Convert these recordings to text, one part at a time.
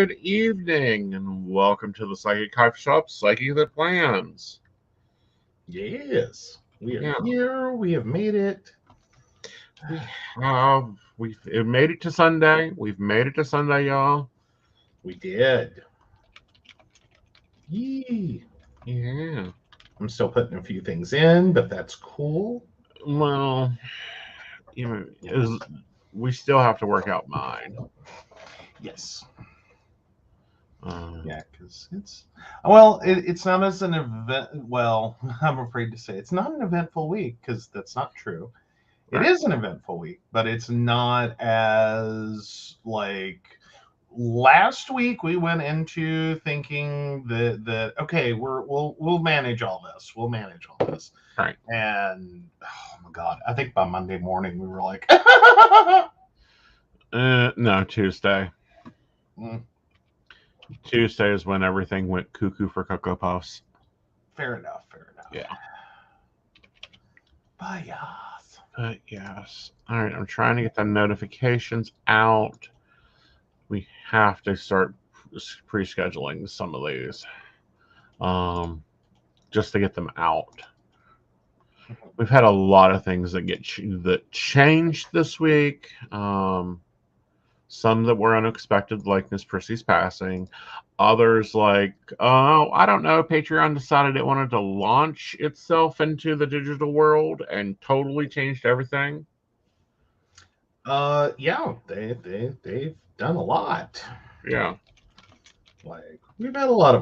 good evening, and welcome to the Psychic Coffee Shop, Psychic That Plans. Yes, we are Yeah, here. We have made it. we've made it to Sunday. We've made it to Sunday, y'all. We did. Yee. Yeah. I'm still putting a few things in, but that's cool. Well, we still have to work out mine. Yes. Uh, Yeah, because it's not as an event. Well, I'm afraid to say it's not an eventful week because that's not true. It right. is an eventful week, but it's not as like last week we went into thinking that okay, we'll manage all this. We'll manage all this. Right. And oh my god, I think by Monday morning we were like No, Tuesday. mm, Tuesday is when everything went cuckoo for Cocoa Puffs. fair enough. Yeah. But yes. Yes. All right, I'm trying to get the notifications out. We have to start pre-scheduling some of these, just to get them out. We've had a lot of things that changed this week. Some that were unexpected, like Miss Prissy's passing. Others, like, oh, I don't know, Patreon decided it wanted to launch itself into the digital world and totally changed everything. Yeah, they've done a lot. Yeah. Like we've had a lot.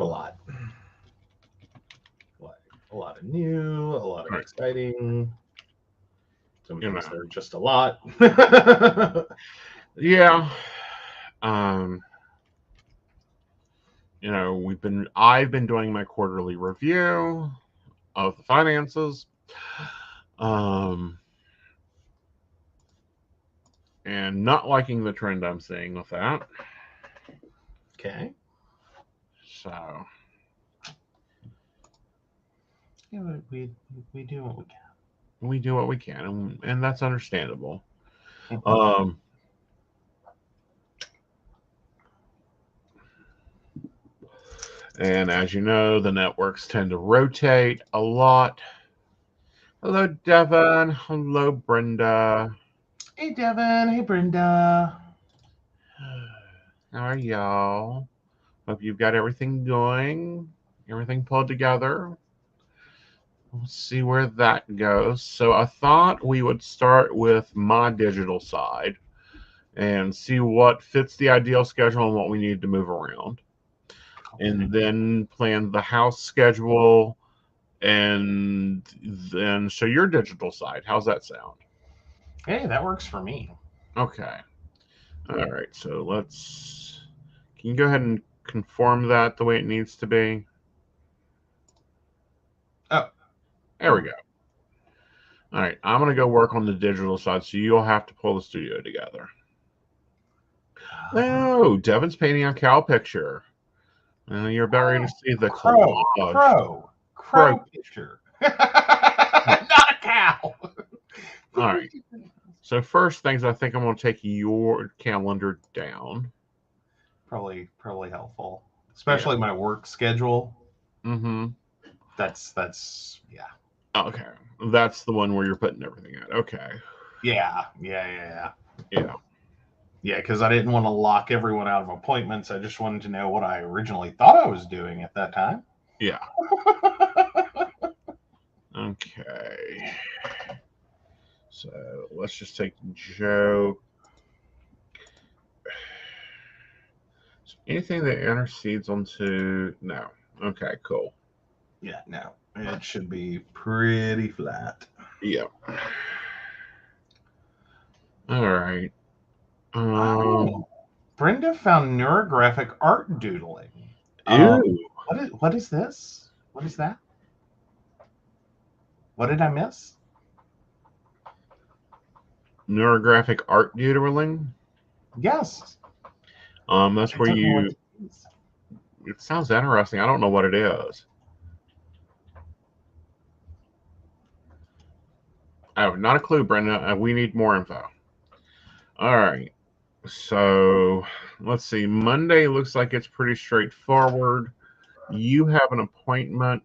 Like a lot of new, a lot of Right. exciting. Some You things know. that are just a lot. Yeah. I've been doing my quarterly review of the finances. Um, and not liking the trend I'm seeing with that. Okay. So Yeah, we do what we we do what we can, and that's understandable. can. Um, and as you know, the networks tend to rotate a lot. Hello, Devin. Hello, Brenda. Hey, Devin. Hey, Brenda. How are y'all? Hope you've got everything going, everything pulled together. Let's see where that goes. So I thought we would start with my digital side and see what fits the ideal schedule and what we need to move around. And then plan the house schedule and then show your digital side. How's that sound? Hey, that works for me. Okay. All right. So can you go ahead and conform that the way it needs to be? Oh, There we go. All right. I'm going to go work on the digital side. So you'll have to pull the studio together. Oh, Devin's painting a cow picture. You're about ready to see the collage. crow picture. Not a cow. All right. So first things, I think I'm going to take your calendar down. Probably helpful, especially my work schedule. Mm-hmm. That's yeah. Okay. That's the one where you're putting everything at. Okay. Yeah. Yeah. Yeah, because I didn't want to lock everyone out of appointments. I just wanted to know what I originally thought I was doing at that time. Yeah. Okay. So let's just take Joe. So anything that intercedes onto no. Okay, cool. Yeah, no, it should be pretty flat. Yeah. All right. Oh, Brenda found neurographic art doodling. Ew. What is this? What is that? What did I miss? Neurographic art doodling. Yes. That's I where don't know what you. it is. It sounds interesting. I don't know what it is. I have not a clue, Brenda. We need more info. All right. So let's see. Monday looks like it's pretty straightforward. You have an appointment.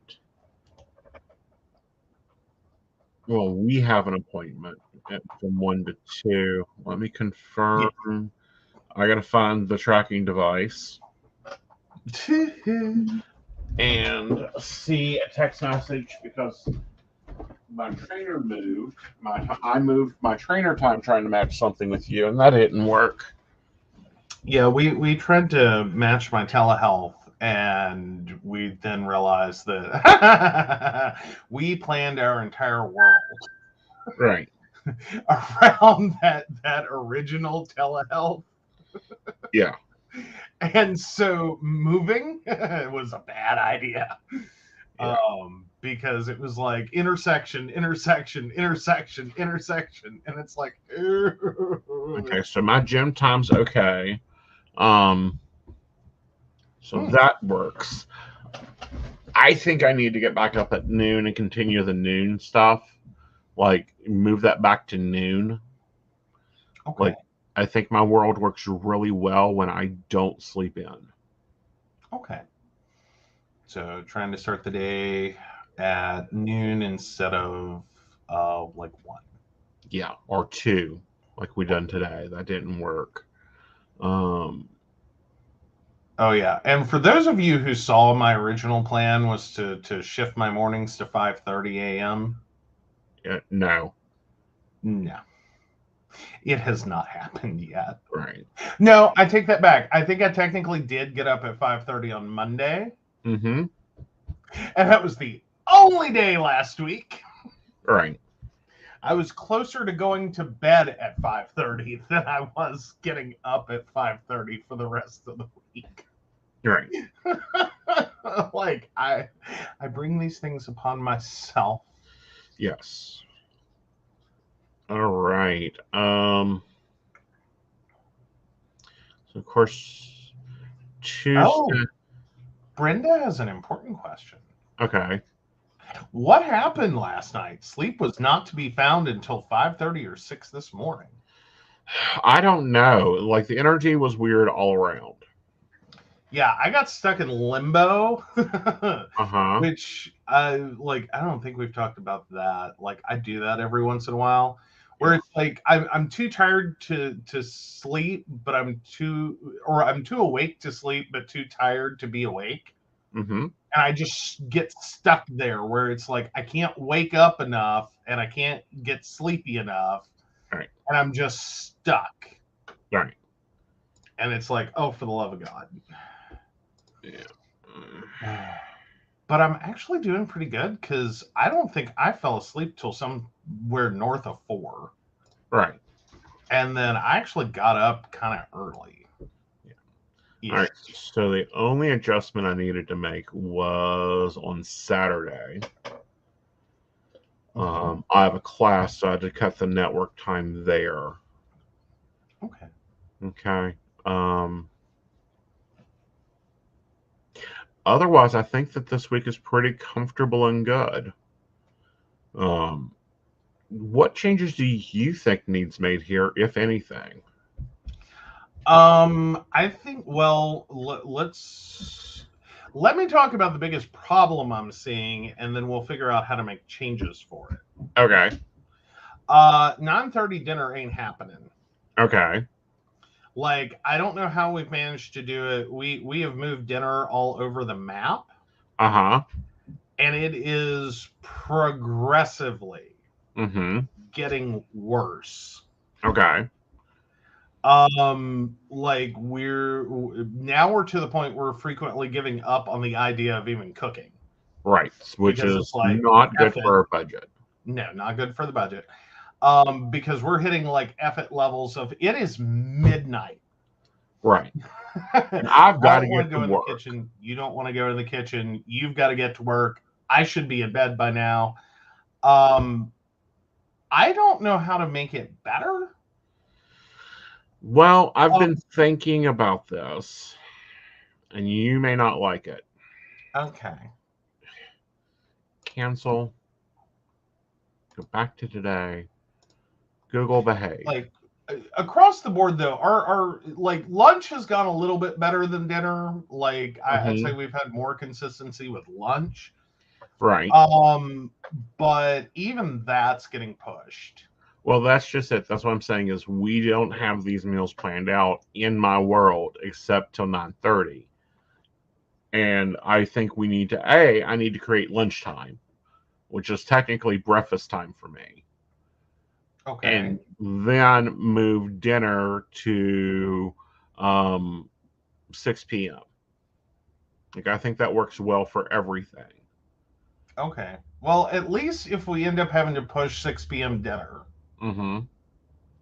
Well, we have an appointment from 1 to 2. Let me Yeah. confirm. I got to find the tracking device and see a text message because my trainer moved. I moved my trainer time trying to match something with you, and that didn't work. Yeah, we tried to match my telehealth, and we then realized that we planned our entire world Right. around that original telehealth. Yeah. And so moving was a bad idea. Yeah. Because it was like intersection, intersection, intersection, intersection, and it's like, Okay. So my gym time's okay. Um. So that works. I think I need to get back up at noon and continue the noon stuff. Like move that back to noon. okay, Like I think my world works really well when I don't sleep in. okay. So trying to start the day at noon instead of like 1. Yeah, or 2, like we done today. That didn't work. Um, Oh yeah, and for those of you who saw, my original plan was to shift my mornings to 5:30 a.m. no, No, it has not happened yet. right. No, I take that back. I think I technically did get up at 5:30 on Monday, Mm-hmm. and that was the only day last week. Right. I was closer to going to bed at 5:30 than I was getting up at 5:30 for the rest of the week. Right. Like I bring these things upon myself. Yes. All right. So of course Tuesday. Oh, Brenda has an important question. Okay. What happened last night? Sleep was not to be found until 5:30 or 6 this morning. I don't know. Like the energy was weird all around. Yeah, I got stuck in limbo, Uh-huh. which I don't think we've talked about that. Like I do that every once in a while, where Yeah. it's like I'm too tired to sleep, but I'm too awake to sleep, but too tired to be awake. Mm-hmm. And I just get stuck there where it's like I can't wake up enough and I can't get sleepy enough, Right. and I'm just stuck. Right. And it's like, oh, for the love of God. Yeah. But I'm actually doing pretty good because I don't think I fell asleep till somewhere north of 4. Right. And then I actually got up kind of early. Yeah. All Ish. right. So the only adjustment I needed to make was on Saturday. I have a class, so I had to cut the network time there. Okay. Okay. Otherwise, I think that this week is pretty comfortable and good. Um, what changes do you think needs made here, if anything? I think, well, let me talk about the biggest problem I'm seeing, and then we'll figure out how to make changes for it. Okay. 9:30 dinner ain't happening. Okay. Like, I don't know how we've managed to do it. We have moved dinner all over the map, Uh huh. and it is progressively Mm-hmm. getting worse. Okay. Like we're to the point where we're frequently giving up on the idea of even cooking Right. Which because it's is like not good F it. for our budget. No, not good for the budget. Because we're hitting like F it levels of it is midnight. Right. And I I've got to don't want get to to go in the work. kitchen. You don't want to go in the kitchen. You've got to get to work. I should be in bed by now. Um, I don't know how to make it better. Well, I've Um, been thinking about this, and you may not like it. okay. Cancel. Go back to today. Google behave. Like across the board though, our like lunch has gone a little bit better than dinner. Like I'd say Mm-hmm. we've had more consistency with lunch. Right. Um, but even that's getting pushed. Well, that's just it. That's what I'm saying is we don't have these meals planned out in my world except till 9:30. And I think we need to I need to create lunchtime, which is technically breakfast time for me. Okay. And then move dinner to um 6 p.m. Like I think that works well for everything. Okay. Well, at least if we end up having to push 6 p.m. dinner, Mm-hmm.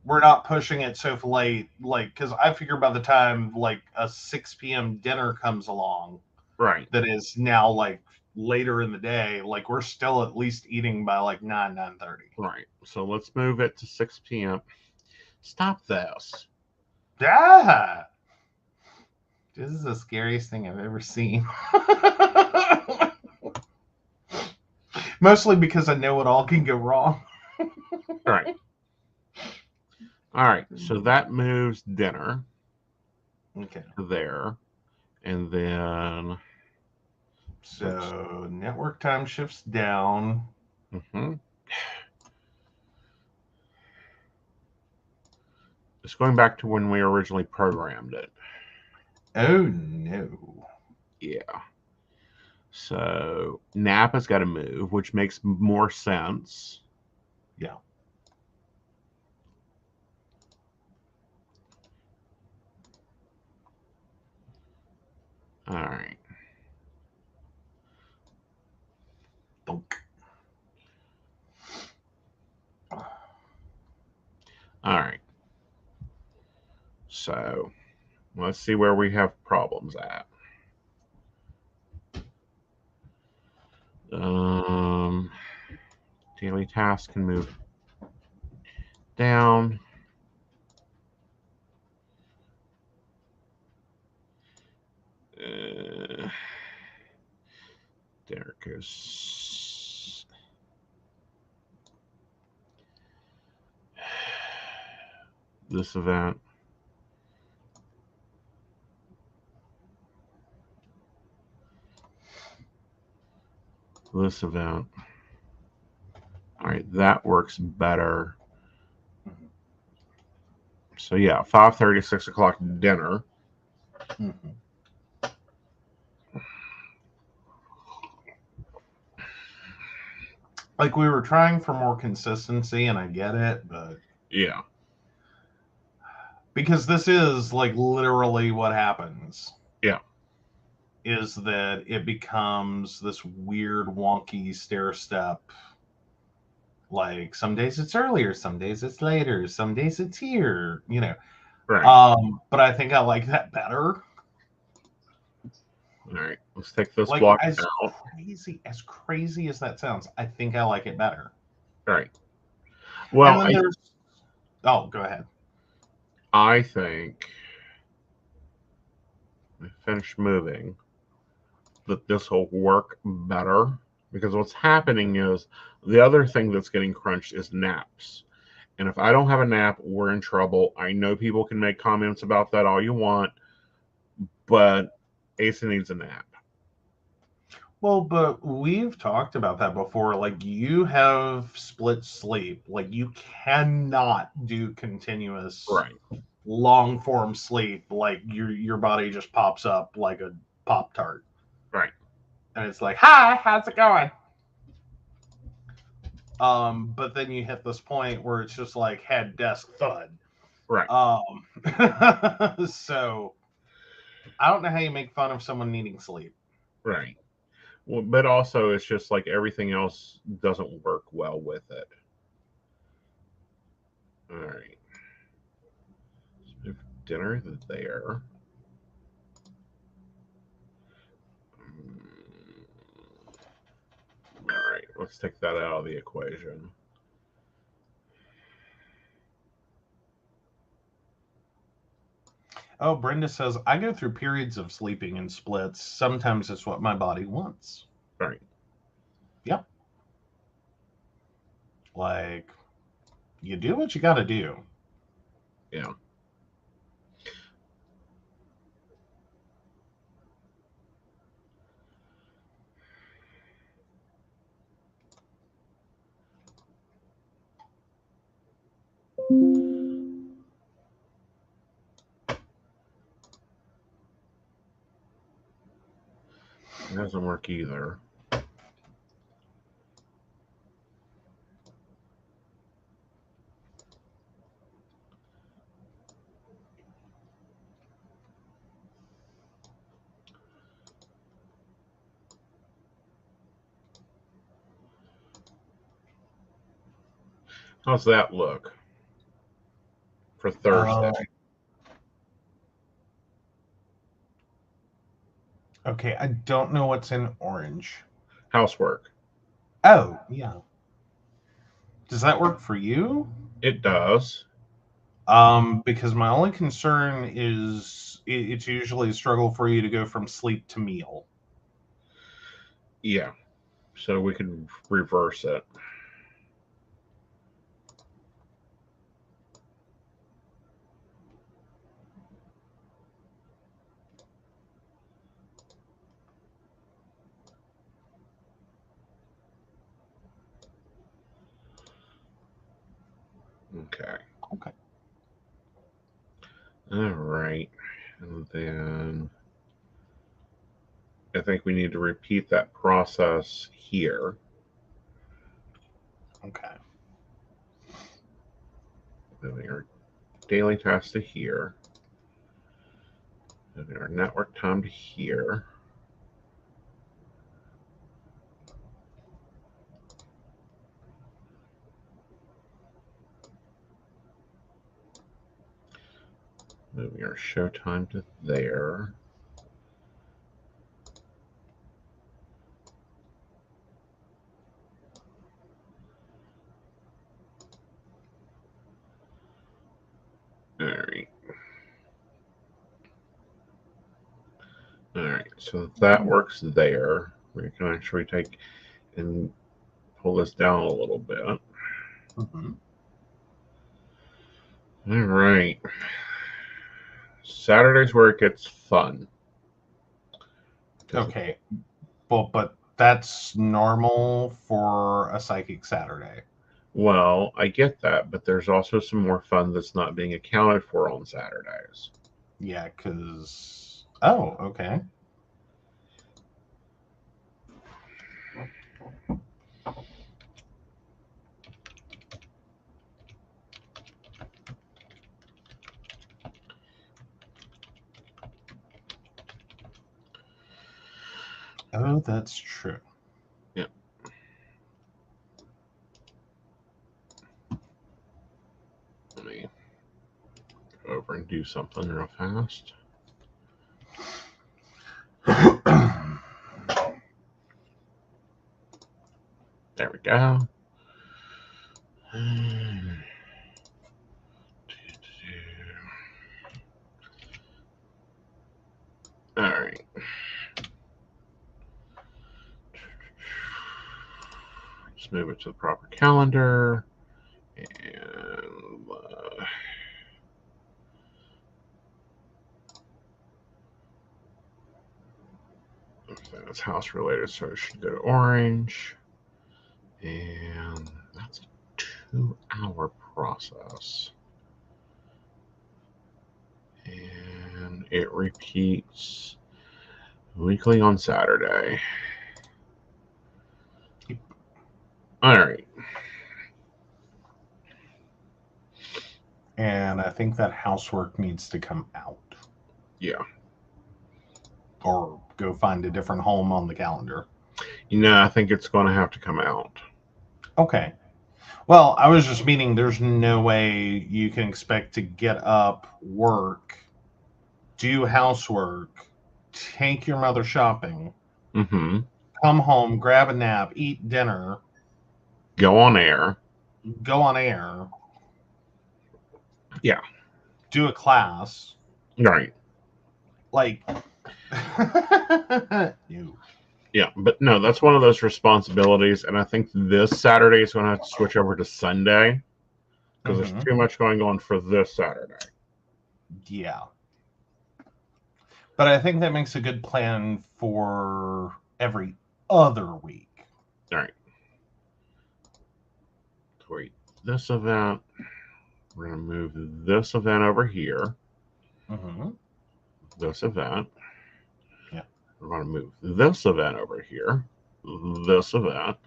we're not pushing it so late. Like, because I figure by the time like a 6 p.m. dinner comes along, Right. that is now like later in the day, like we're still at least eating by like 9:30. Right. So let's move it to 6 p.m. Stop this. Yeah. This is the scariest thing I've ever seen. Mostly because I know it all can go wrong. All right. All right. So that moves dinner Okay. to there. And then let's So network time shifts down. mhm. It's going back to when we originally programmed it. Oh no. Yeah. So Napa's got to move, which makes more sense. Yeah. All right. Dunk. All right. So let's see where we have problems at. Um, daily tasks can move down. Uh, there goes this event. This event. All right, that works better. So yeah, 5:30, 6 o'clock dinner. Mm-hmm. Like we were trying for more consistency, and I get it, but Yeah, because this is like literally what happens yeah, is that it becomes this weird, wonky stair step. Like some days it's earlier, some days it's later, some days it's here, you know. right. But I think I like that better. All right, let's take this Like block out. as crazy as that sounds, I think I like it better. All right. And Well, then there's oh, go ahead. I think I finish moving that this will work better because what's happening is the other thing that's getting crunched is naps. And if I don't have a nap, we're in trouble. I know people can make comments about that all you want, but Asa needs a nap. Well, but we've talked about that before. Like you have split sleep. Like you cannot do continuous Right, long form sleep. Like your body just pops up like a Pop Tart. right, And it's like, hi, how's it going? But then you hit this point where it's just like head desk thud. right, Um so I don't know how you make fun of someone needing sleep. right. Well, but also, it's just like everything else doesn't work well with it. All right. Let's move dinner there. All right, let's take that out of the equation. Oh, Brenda says, I go through periods of sleeping in splits. Sometimes it's what my body wants. Right. Yep. Like, you do what you got to do. Yeah. It doesn't work either. How's that look for Thursday? Okay, I don't know what's in orange. Housework. Oh, yeah. Does that work for you? It does. Because my only concern is it's usually a struggle for you to go from sleep to meal. Yeah. So we could reverse it. Okay. Okay. All right. And then I think we need to repeat that process here. Okay. Moving our daily task to here. Moving our network time to here. Moving our show time to there. All right. All right. So that works there. We can actually take and pull this down a little bit. Mm-hmm. All right. Saturday's where it gets fun. Okay. Well, but that's normal for a psychic Saturday. Well, I get that, but there's also some more fun that's not being accounted for on Saturdays. Yeah, because... Oh, okay. Oh, that's true. Yeah. Let me go over and do something real fast. There we go. All right. Let's move it to the proper calendar. And that's house related, so it should go to orange. And that's a 2-hour process. And it repeats weekly on Saturday. All right. And I think that housework needs to come out. Yeah. Or go find a different home on the calendar. I think it's going to have to come out. Okay. Well, I was just meaning there's no way you can expect to get up, work, do housework, take your mother shopping, Mm-hmm. come home, grab a nap, eat dinner, Go on air. go on air. Yeah. Do a class. Right. Like, no. Yeah, but no, that's one of those responsibilities, and I think this Saturday is going to have to switch over to Sunday because there's too much going on for this Saturday. Yeah. But I think that makes a good plan for every other week. All right. Wait, this event. We're going to move this event over here. This event. Yeah. We're going to move this event over here. This event.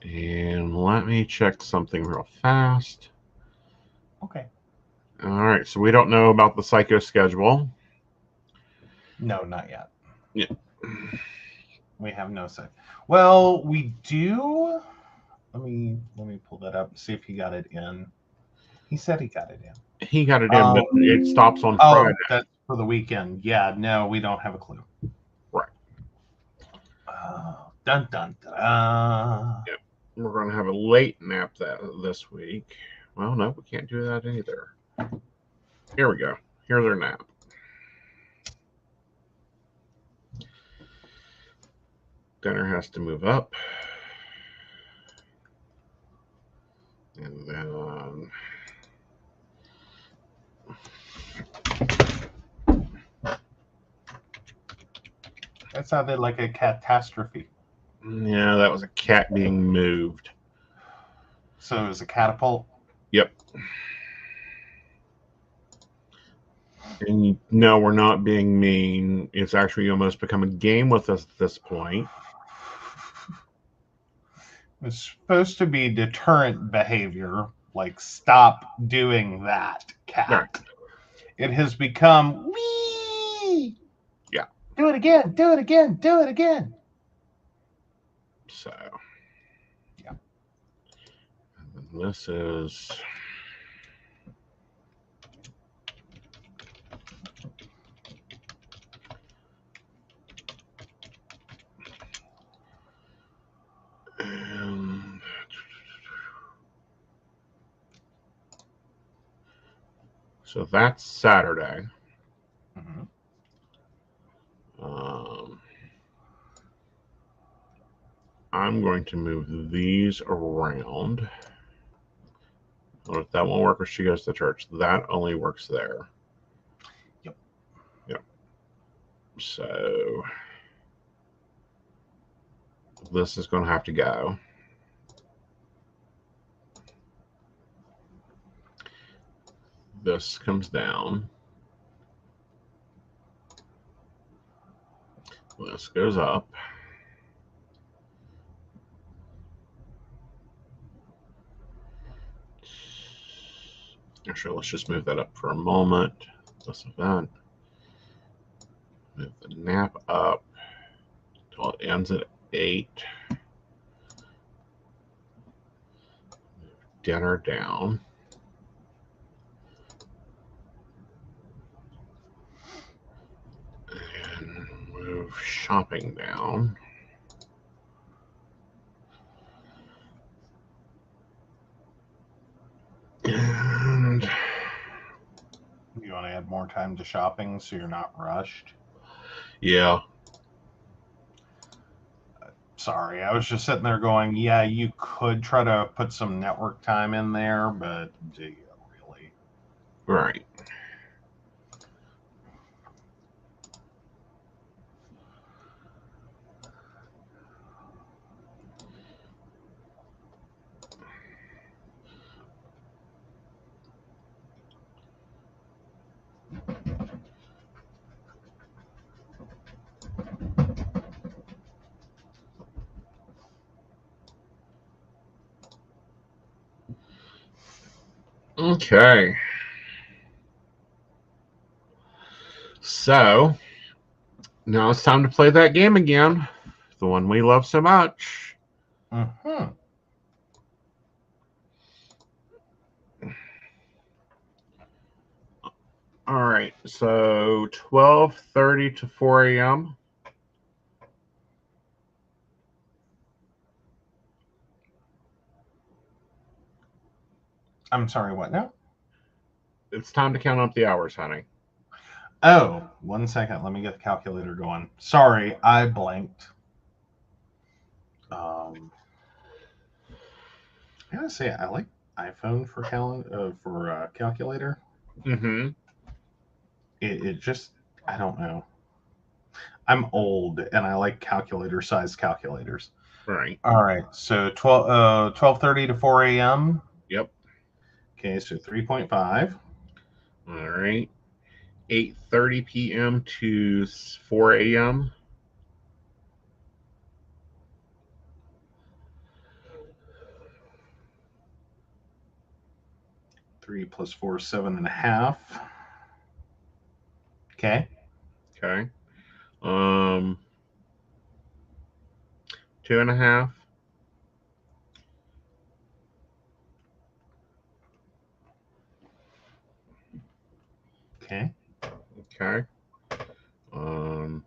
And let me check something real fast. Okay. All right. So we don't know about the psycho schedule. No, not yet. Yeah. We have no say. Well, we do. Let me pull that up and see if he got it in. He said he got it in. He got it in, but it stops on Friday. Oh, that's for the weekend. Yeah, no, we don't have a clue. Right. Dun dun dun. Yep. We're going to have a late nap this week. Well, no, we can't do that either. Here we go. Here's our nap. Dinner has to move up. And then that sounded like a catastrophe. Yeah, that was a cat being moved. So it was a catapult? Yep. And no, we're not being mean. It's actually almost become a game with us at this point. It's supposed to be deterrent behavior, like stop doing that, cat. Right. It has become wee. Yeah. Do it again, do it again, do it again. So, yeah. And this is so that's Saturday. I'm going to move these around. Well, if that won't work if she goes to church, that only works there. Yep. Yep. So this is going to have to go. This comes down. This goes up. Actually, let's just move that up for a moment. This event. Move the nap up until it ends at 8. Move dinner down. And move shopping down. And you want to add more time to shopping so you're not rushed? Yeah. Sorry, I was just sitting there going, yeah, you could try to put some network time in there, but do you really? Right. Okay. So now it's time to play that game again. The one we love so much. Mm-hmm. All right. So 12:30 to 4 a.m. I'm sorry, what now? It's time to count up the hours, honey. Oh, 1 second. Let me get the calculator going. Sorry, I blanked. I gotta say, I like iPhone for calculator. Mm-hmm. It just, I don't know. I'm old and I like calculator-sized calculators. Right. All right, so 12:30 to 4 a.m. Yep. Okay, so 3.5. All right. 8:30 p.m. to 4 a.m. 3 plus 4 is 7.5. Okay. Okay. Um, 2.5. Okay. Okay. Um,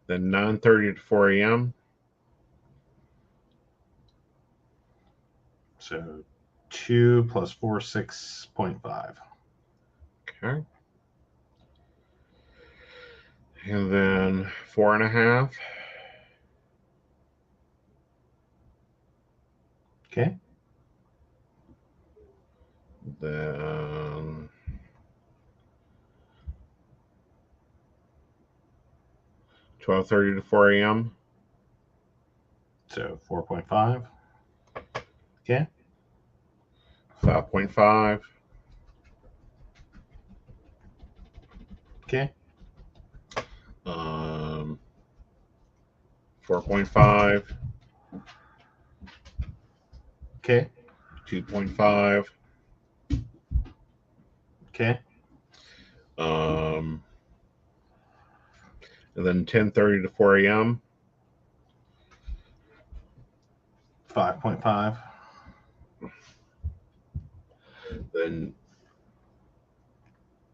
then 9:30 to 4 a.m. So 2 plus 4, 6.5. Okay. And then 4.5. Okay. Then 12:30 to 4 a.m. So 4.5. Okay. 5.5. Okay. 4.5. Okay. 2.5. Okay. Um, and then 10:30 to 4 a.m. 5.5. Then,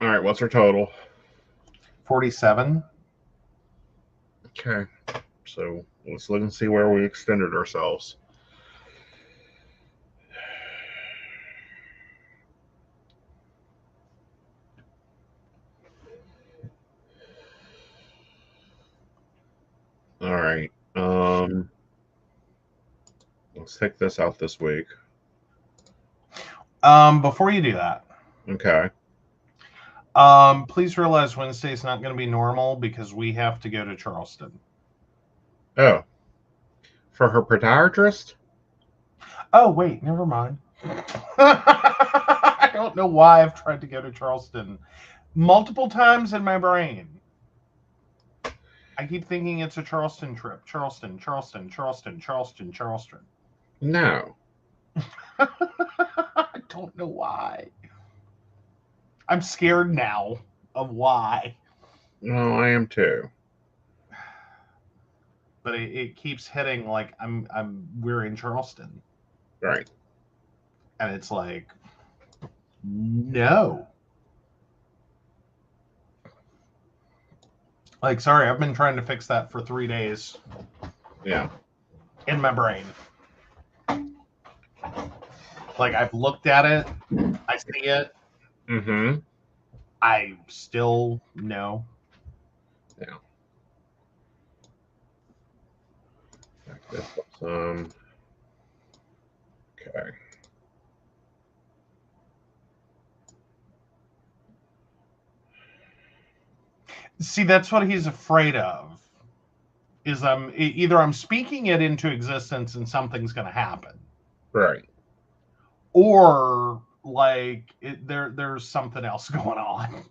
all right, what's our total? 47. Okay. So let's look and see where we extended ourselves. All right. Let's take this out this week. Before you do that, Okay. please realize Wednesday's not going to be normal because we have to go to Charleston. Oh, for her podiatrist? Oh, wait, never mind. I don't know why I've tried to go to Charleston multiple times in my brain. I keep thinking it's a Charleston trip. Charleston, Charleston, Charleston, Charleston, Charleston. No. I don't know why. I'm scared now of why. No, I am too. But it keeps hitting like we're in Charleston. Right. And it's like, no. Like, sorry, I've been trying to fix that for 3 days Yeah. in my brain. Like, I've looked at it, I see it, Mm-hmm. I still know. Yeah. This was okay. See, that's what he's afraid of. Is I'm speaking it into existence and something's going to happen, Right. or like there's something else going on.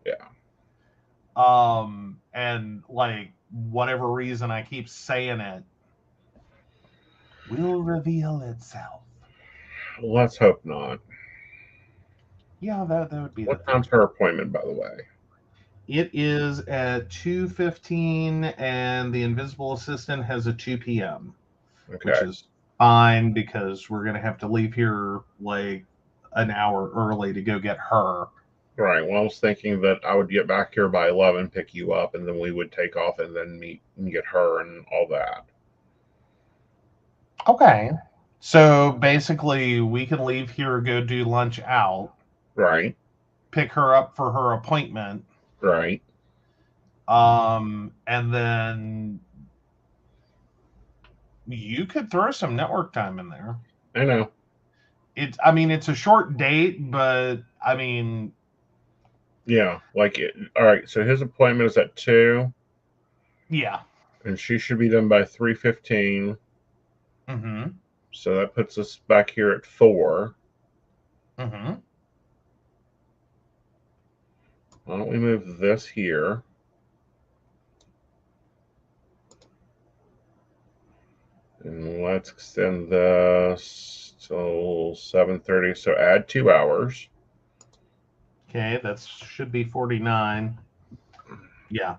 Yeah. And like whatever reason I keep saying it will reveal itself. Let's hope not. Yeah, that would be the What thing. time's her appointment, by the way? It is at 2:15, and the invisible assistant has a 2 p.m., which Okay. is fine because we're going to have to leave here like an hour early to go get her. Right. Well, I was thinking that I would get back here by 11, pick you up, and then we would take off and then meet and get her and all that. Okay. So basically, we can leave here, go do lunch out, Right. pick her up for her appointment, Right. and then you could throw some network time in there. I know. It's a short date, but I mean, Yeah, all right. So his appointment is at 2, yeah. and she should be done by 3:15. Mm-hmm. So that puts us back here at 4. Mm-hmm. Why don't we move this here? And let's extend this till 7:30. So add 2 hours. Okay, that should be 49. Yeah.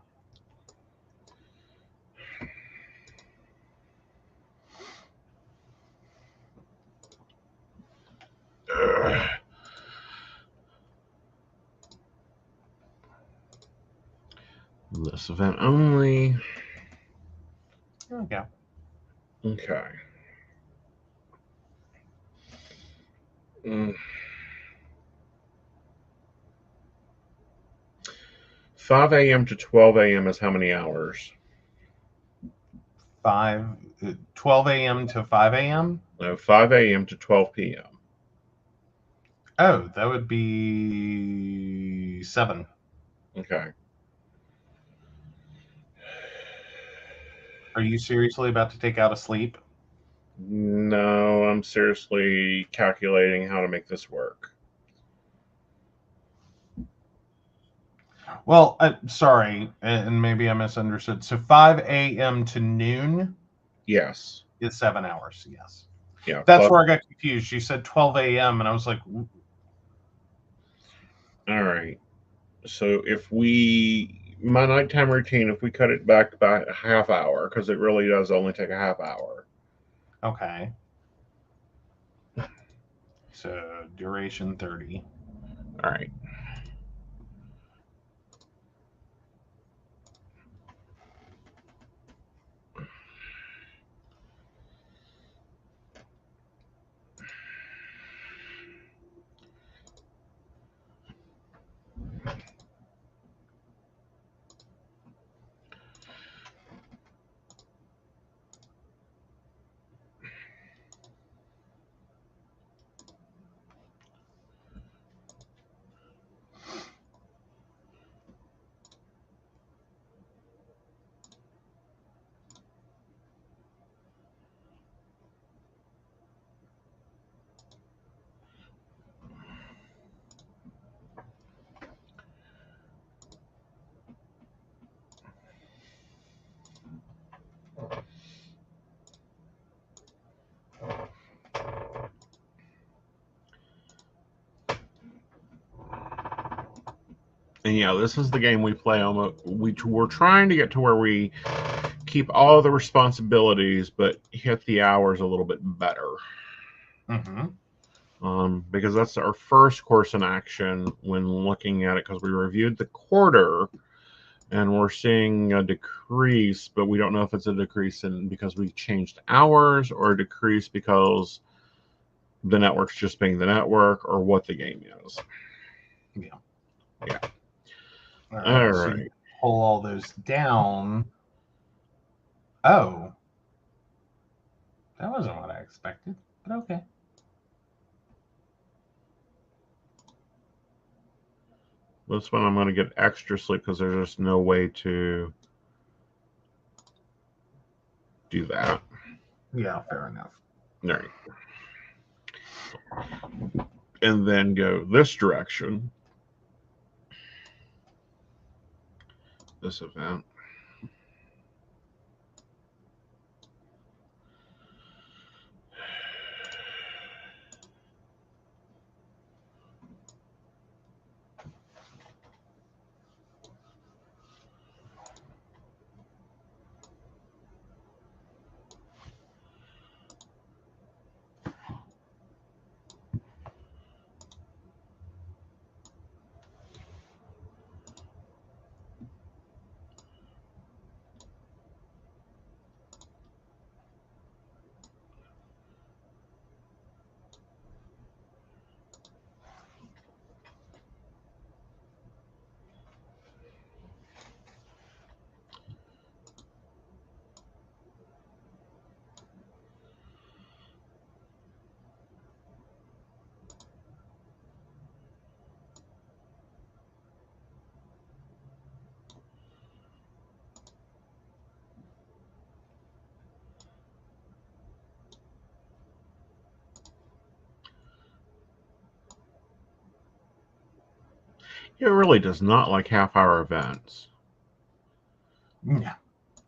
This event only. There we go. Okay. Mm. 5 a.m. to 12 a.m. is how many hours? 12 a.m. to 5 a.m. No, 5 a.m. to 12 p.m. Oh, that would be 7. Okay. Are you seriously about to take out a sleep? No, I'm seriously calculating how to make this work. Well, sorry, and maybe I misunderstood. So 5 a.m. to noon Yes. is 7 hours. Yes. Yeah. That's Plus, where I got confused. You said 12 a.m. and I was like, all right. So my nighttime routine, if we cut it back by a half hour, because it really does only take a half hour. okay. So duration 30. All right. And yeah, this is the game we play almost. We're trying to get to where we keep all the responsibilities, but hit the hours a little bit better. Mm-hmm. Because that's our first course in action when looking at it, because we reviewed the quarter and we're seeing a decrease, but we don't know if it's a decrease because we changed hours or a decrease because the network's just being the network or what the game is. Yeah. Yeah. All All right. So you right. pull all those down. Oh, that wasn't what I expected, but okay. This one I'm going to get extra sleep because there's just no way to do that. Yeah, fair enough. All right. And then go this direction. This event. It really does not like half-hour events. Yeah.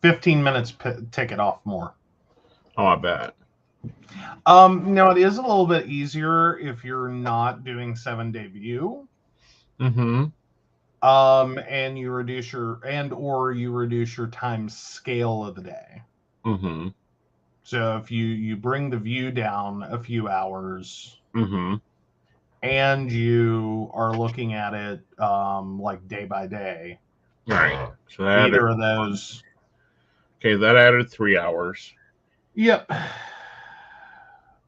15 minutes ticket off more. Oh, I bet. No, it is a little bit easier if you're not doing 7-day view. Mm-hmm. And you reduce your time scale of the day. Mm-hmm. So if you bring the view down a few hours, Mm-hmm. and you are looking at it like day by day, Right. So that either of those. okay, that added 3 hours. Yep.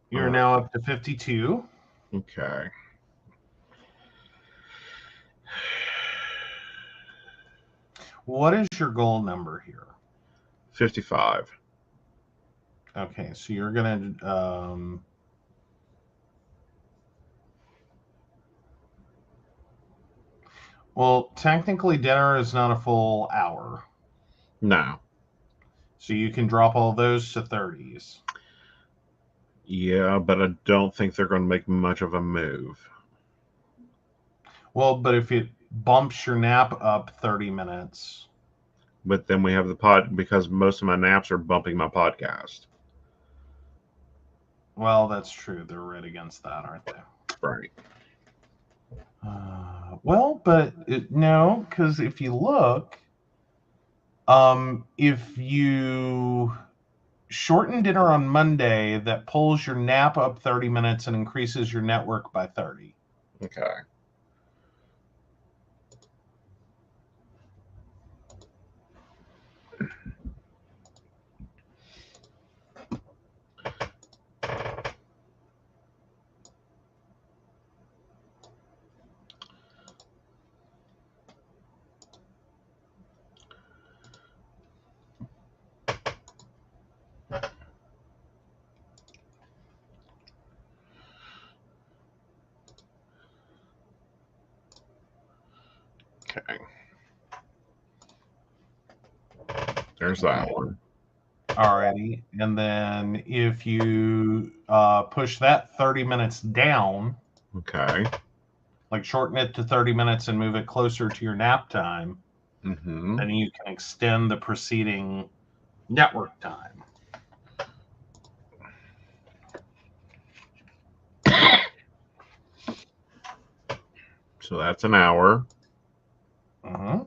You're All right. now up to 52. Okay. What is your goal number here? 55. Okay, so you're gonna well, technically dinner is not a full hour. No. So you can drop all those to 30s. Yeah, but I don't think they're going to make much of a move. Well, but if it bumps your nap up 30 minutes. But then we have the pod because most of my naps are bumping my podcast. Well, that's true. They're right against that, aren't they? Right. Well, but no, because if you look, if you shorten dinner on Monday, that pulls your nap up 30 minutes and increases your network by 30. Okay. Okay. There's that one. Alrighty. And then if you push that 30 minutes down, Okay. like shorten it to 30 minutes and move it closer to your nap time, Mm-hmm. then you can extend the preceding network time. So that's an hour. Uh-huh.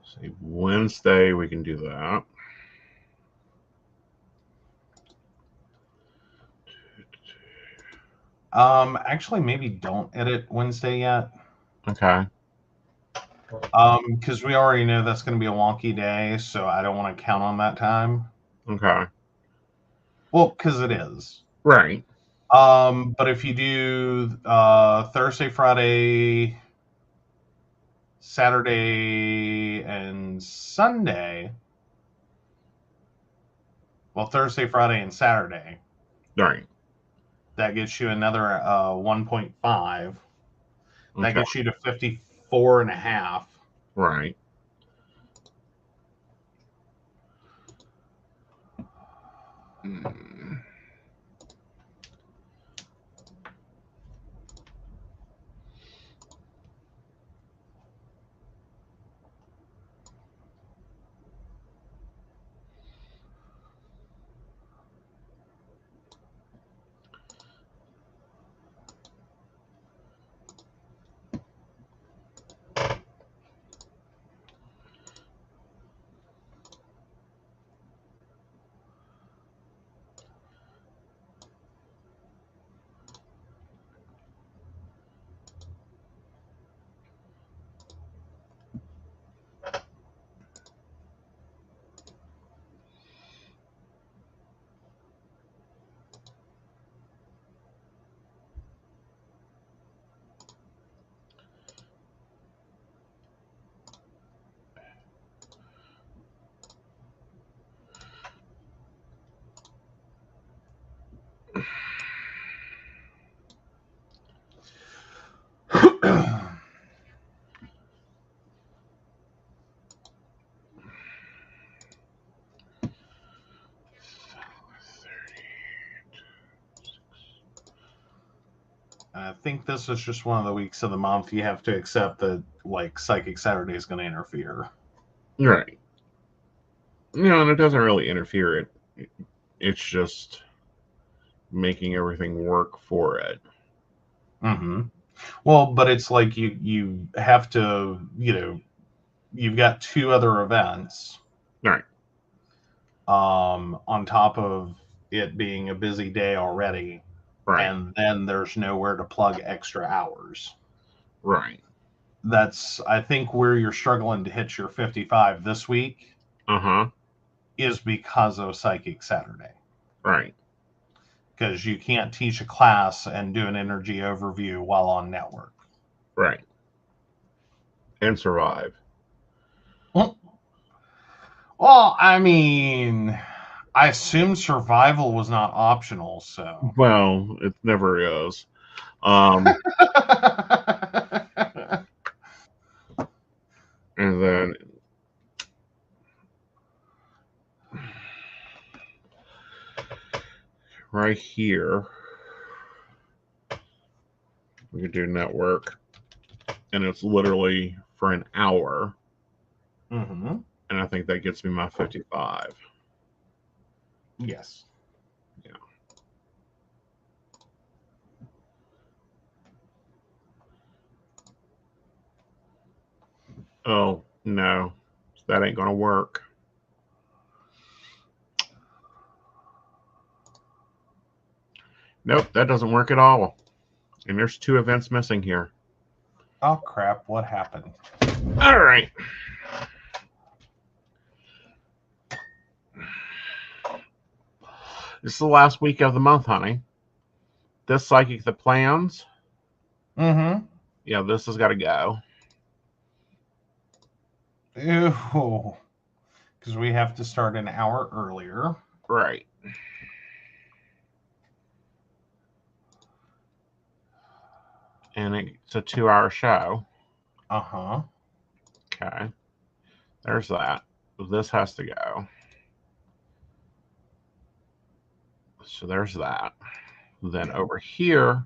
See, Wednesday we can do that. Actually, maybe don't edit Wednesday yet. Okay. Because we already know that's going to be a wonky day, so I don't want to count on that time. Okay. Well, because it is. Right. But if you do Thursday, Friday, Saturday, and Sunday, well, Thursday, Friday, and Saturday, Right. that gets you another 1.5. That Okay. gets you to 54 and a half. Right. Mm. think this is just one of the weeks of the month you have to accept that, like, Psychic Saturday is going to interfere. Right. And it doesn't really interfere. It's just making everything work for it. Mm-hmm. Well, but it's like you have to, you've got 2 other events. Right. On top of it being a busy day already, Right. and then there's nowhere to plug extra hours. Right. That's, I think, where you're struggling to hit your 55 this week is because of Psychic Saturday. Right. Because you can't teach a class and do an energy overview while on network. Right. And survive. Well, I mean, I assume survival was not optional, so. Well, it never is. And then right here, we could do network, and it's literally for an hour. Mm-hmm. And I think that gets me my 55. Yes. Yeah. Oh, no. That ain't going to work. Nope, that doesn't work at all. And there's 2 events missing here. Oh, crap. What happened? All right. This is the last week of the month, honey. This psychic that plans. Mm-hmm. Yeah, this has got to go. Ew. Because we have to start an hour earlier. Right. And it's a 2-hour show. Uh-huh. Okay. There's that. This has to go. So there's that. Then over here,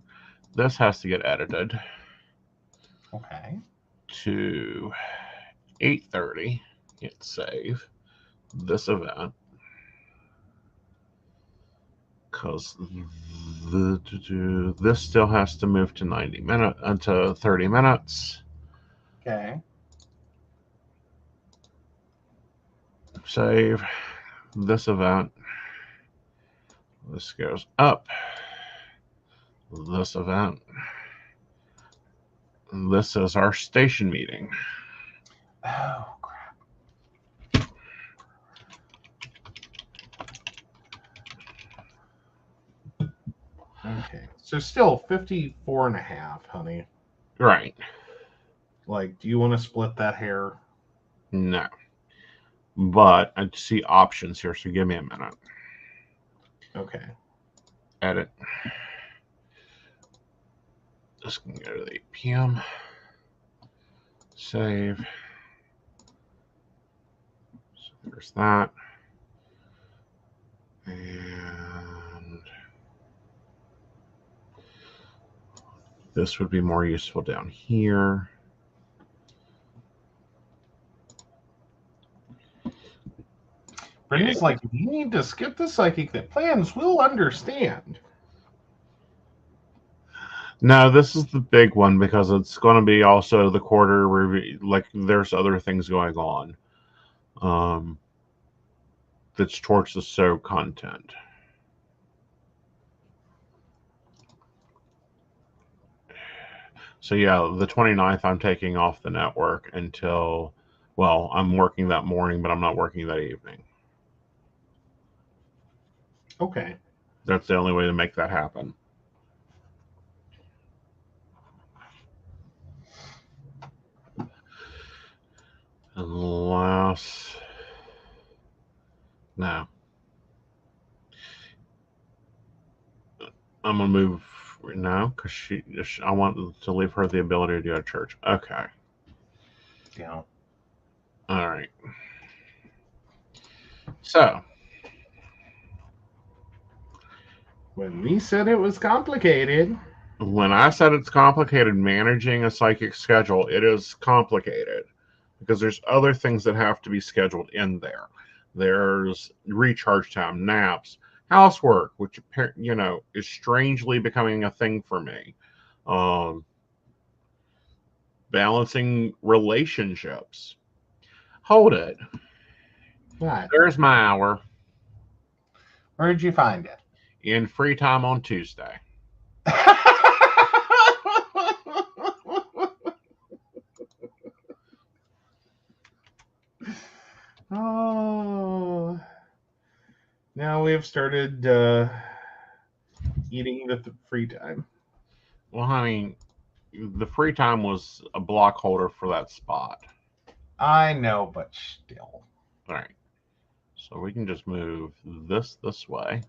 this has to get edited. Okay. To 8:30. Hit save this event. Because this still has to move to 90 minutes, to 30 minutes. Okay. Save this event. This goes up. This event. This is our station meeting. Oh, crap. Okay. So still 54 and a half, honey. Right. Like, do you want to split that hair? No. But I see options here, so give me a minute. Okay. Edit. This can go to the 8 p.m. Save. So there's that. And this would be more useful down here. Brittany's like, if you need to skip the psychic that plans, we'll understand. No, this is the big one because it's going to be also the quarter review. Like, there's other things going on. That's towards the show content. So yeah, the 29th I'm taking off the network until, well, I'm working that morning, but I'm not working that evening. Okay. That's the only way to make that happen. Unless, no. I'm gonna move now because I want to leave her the ability to go to church. Okay. Yeah. All right. So When we said it was complicated. When I said it's complicated managing a psychic schedule, it is complicated because there's other things that have to be scheduled in there. There's recharge time, naps, housework, which is strangely becoming a thing for me. Um, Balancing relationships. Hold it. What? There's my hour Where did you find it? in free time on Tuesday. Oh, now we have started eating the free time. Well, honey, the free time was a block holder for that spot. I know, but still. All right. So we can just move this way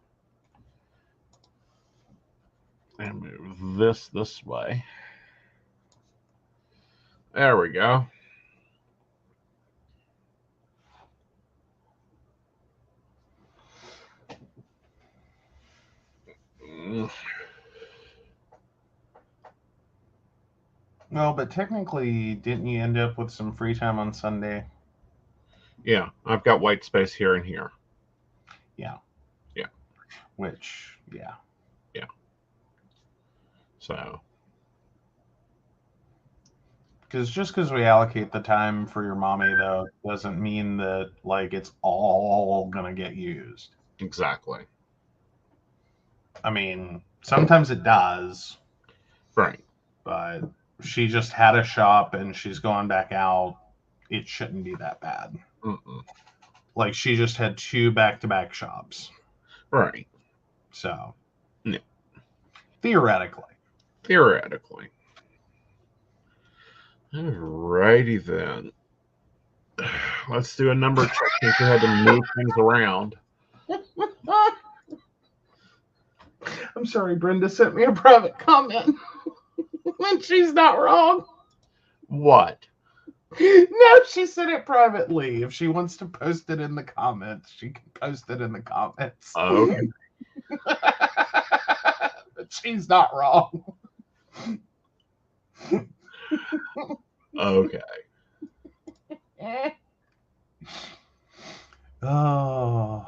and move this way. There we go. Well, but technically, didn't you end up with some free time on Sunday? Yeah, I've got white space here and here. Yeah. Yeah. Which, yeah. Yeah. So. Because just because we allocate the time for your mommy, though, doesn't mean that, like, it's all going to get used. Exactly. I mean, sometimes it does. Right. But she just had a shop and she's going back out. It shouldn't be that bad. Mm-mm. Like, she just had 2 back-to-back shops. Right. So, yeah. Theoretically. Alrighty then. Let's do a number check since we had to move things around. I'm sorry, Brenda sent me a private comment. And she's not wrong. What? No, she sent it privately. If she wants to post it in the comments, she can post it in the comments. Okay. But she's not wrong. Okay. Oh.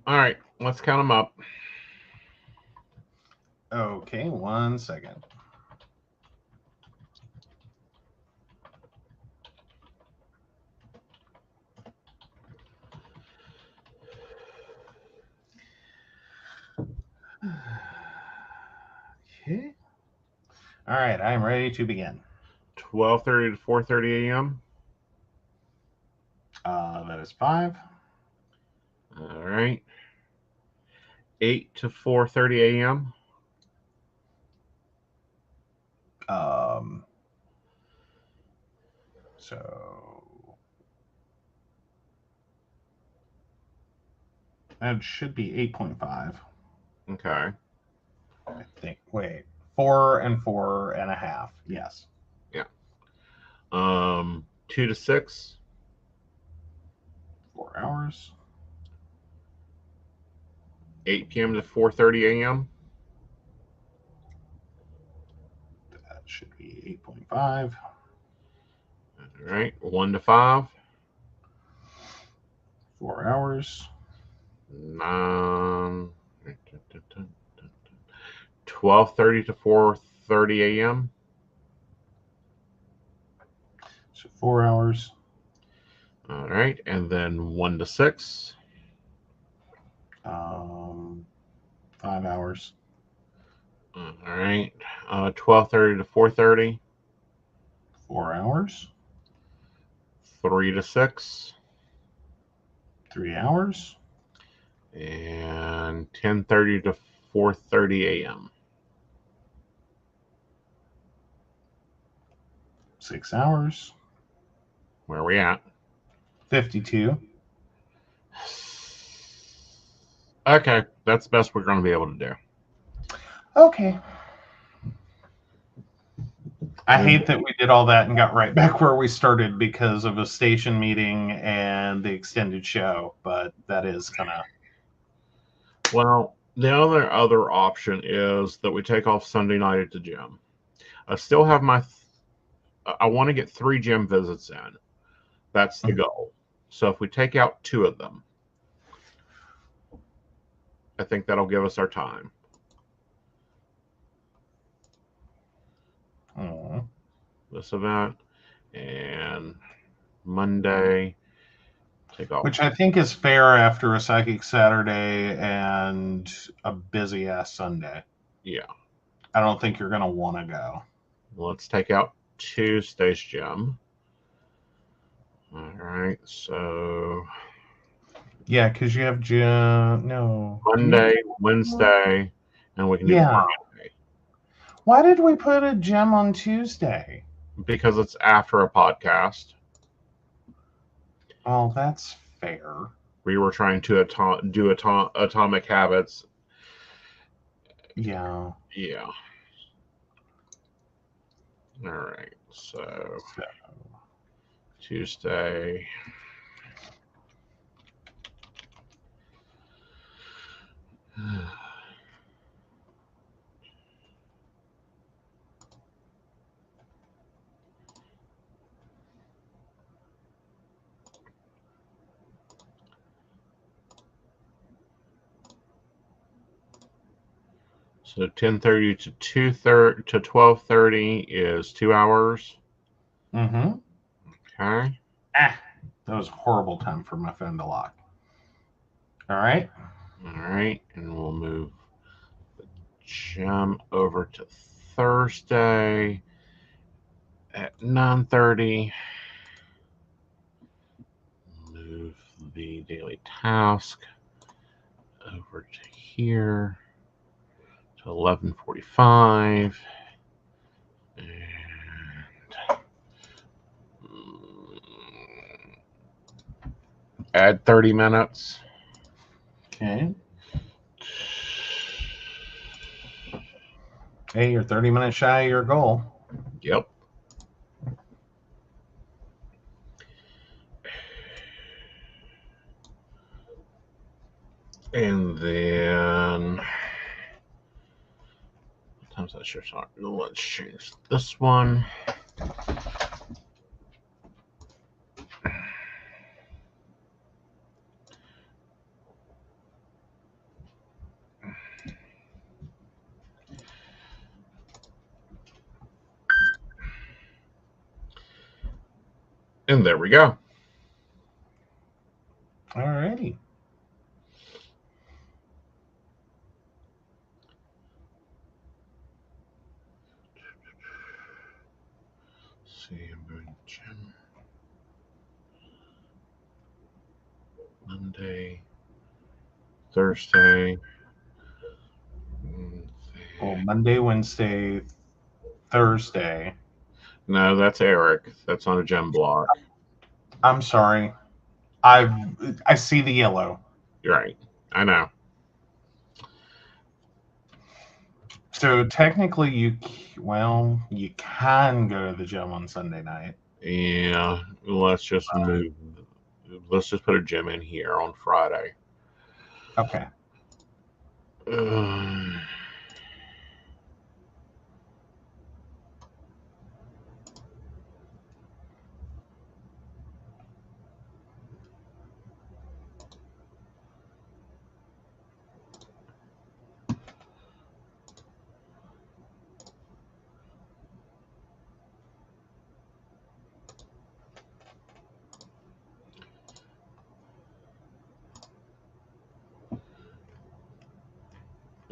All right, let's count them up. Okay, 1 second. Okay. All right, I am ready to begin. 12:30 to 4:30 a.m. That is 5. All right. 8 to 4:30 a.m. So that should be 8.5. Okay. I think. Wait, 4 and 4.5. Yes. Yeah. 2 to 6. 4 hours. 8 p.m. to 4:30 a.m. That should be 8.5. All right. 1 to 5. 4 hours. 12:30 to 4:30 a.m. So 4 hours. All right, and then 1 to 6. 5 hours. All right, 12:30 to 4:30. 4 hours. 3 to 6. 3 hours. And 10:30 to 4:30 a.m. 6 hours. Where are we at? 52. Okay, that's the best we're going to be able to do. Okay. I hate that we did all that and got right back where we started because of a station meeting and the extended show, but that is kind of... Well, the other option is that we take off Sunday night at the gym. I still have I want to get 3 gym visits in. That's the goal. So if we take out 2 of them, I think that'll give us our time. This event and Monday, take off. Which I think is fair after a Psychic Saturday and a busy ass Sunday. Yeah. I don't think you're going to want to go. Let's take out Tuesday's gym. All right, so yeah, because you have gym. No, Monday, Wednesday, and we can do Friday. Why did we put a gym on Tuesday? Because it's after a podcast. Oh, that's fair. We were trying to do Atomic Habits. Yeah. Yeah. All right, so Tuesday. So 10:30 to 2:30 to 12:30 is 2 hours. Mm-hmm. Okay. That was a horrible time for my phone to lock. All right. All right, and we'll move the gym over to Thursday at 9:30. Move the daily task over to here to 11:45. And add 30 minutes. Okay. Hey, you're 30 minutes shy of your goal. Yep. And then sometimes that shifts on. Let's change this one. And there we go. All righty. See, I'm going to gym. Monday, Thursday. Well, Monday, Wednesday, Thursday. No, that's Eric. That's on a gym block. I'm sorry. I see the yellow. You're right. I know. So technically, you can go to the gym on Sunday night. Yeah. Let's just move. Let's just put a gym in here on Friday. Okay.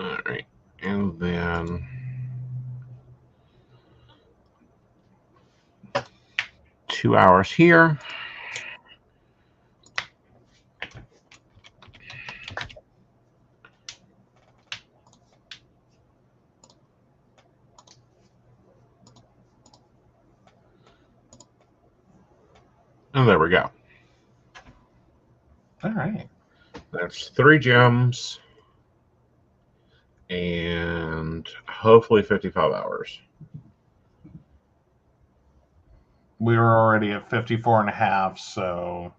All right. And then 2 hours here. And there we go. All right. That's 3 gems. And hopefully 55 hours. We were already at 54 and a half, so...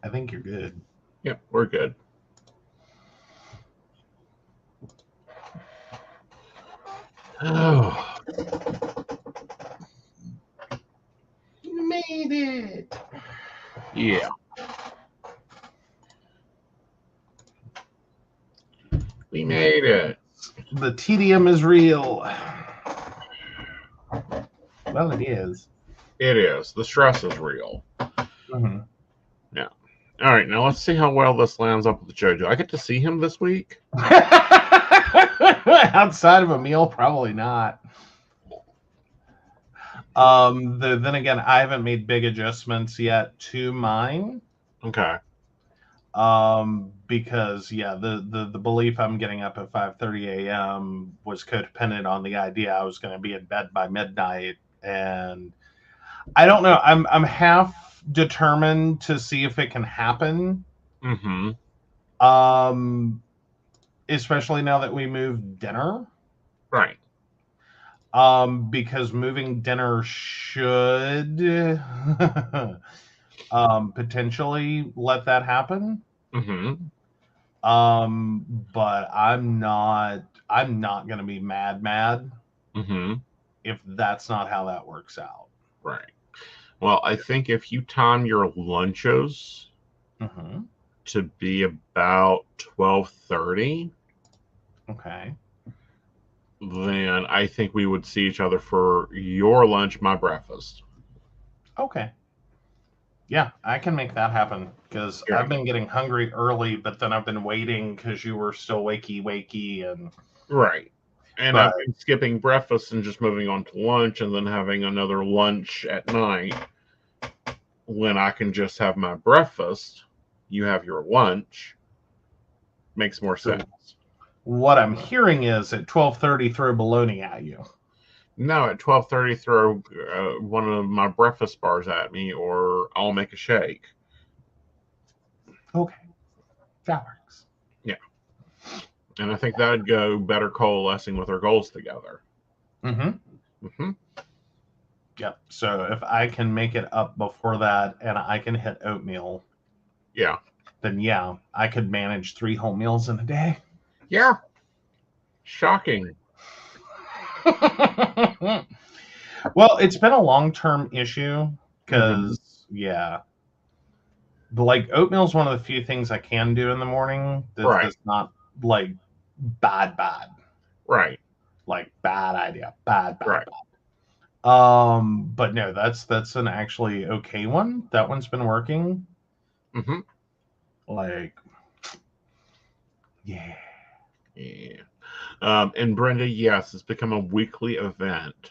I think you're good. Yep, we're good. Oh. You made it! Yeah. We made it. The tedium is real. Well, it is. It is. The stress is real. Mm-hmm. Yeah. All right, now let's see how well this lands up with JoJo. I get to see him this week? Outside of a meal, probably not. Then again, I haven't made big adjustments yet to mine. Okay. Because the belief I'm getting up at 5:30 a.m. was codependent on the idea I was going to be in bed by midnight, and I don't know. I'm half determined to see if it can happen. Mm-hmm. Especially now that we moved dinner. Right. Because moving dinner should potentially let that happen. Mm-hmm. But I'm not gonna be mad Mm-hmm. if that's not how that works out. Right. Well, I think if you time your lunches Mm-hmm. to be about 12:30, Okay. then I think we would see each other for your lunch, my breakfast. Okay. Yeah, I can make that happen because Yeah. I've been getting hungry early, but then I've been waiting because you were still wakey, and Right. And But- I've been skipping breakfast and just moving on to lunch and then having another lunch at night when I can just have my breakfast. You have your lunch. Makes more So- sense. what I'm hearing is at 12:30 throw bologna at you. No, at 12:30, throw one of my breakfast bars at me, or I'll make a shake. Okay, that works. And I think that'd go better coalescing with our goals together. Mm-hmm. Mm-hmm. Yep. So if I can make it up before that and I can hit oatmeal, Yeah. then yeah, I could manage 3 whole meals in a day. Yeah. Shocking. Well, it's been a long-term issue because, yeah. But like oatmeal is one of the few things I can do in the morning that's not like bad. Right. Like bad idea. Bad. Right. But no, that's an actually okay one. That one's been working. Mm-hmm. Like, yeah. Yeah. And Brenda, yes, it's become a weekly event.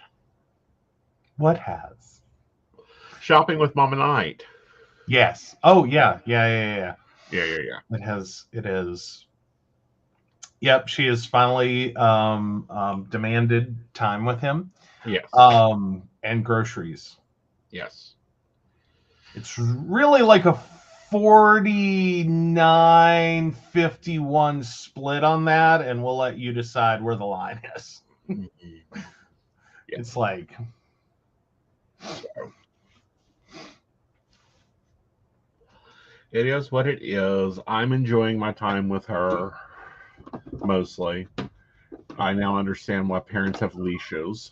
What has? Shopping with Mama Knight. Yes. Oh, yeah. Yeah. It is. Yep, she has finally demanded time with him. Yes. And groceries. Yes. It's really like a 49-51 split on that, and we'll let you decide where the line is. Mm-hmm. Yeah. It's like... It is what it is. I'm enjoying my time with her, mostly. I now understand why parents have leashes.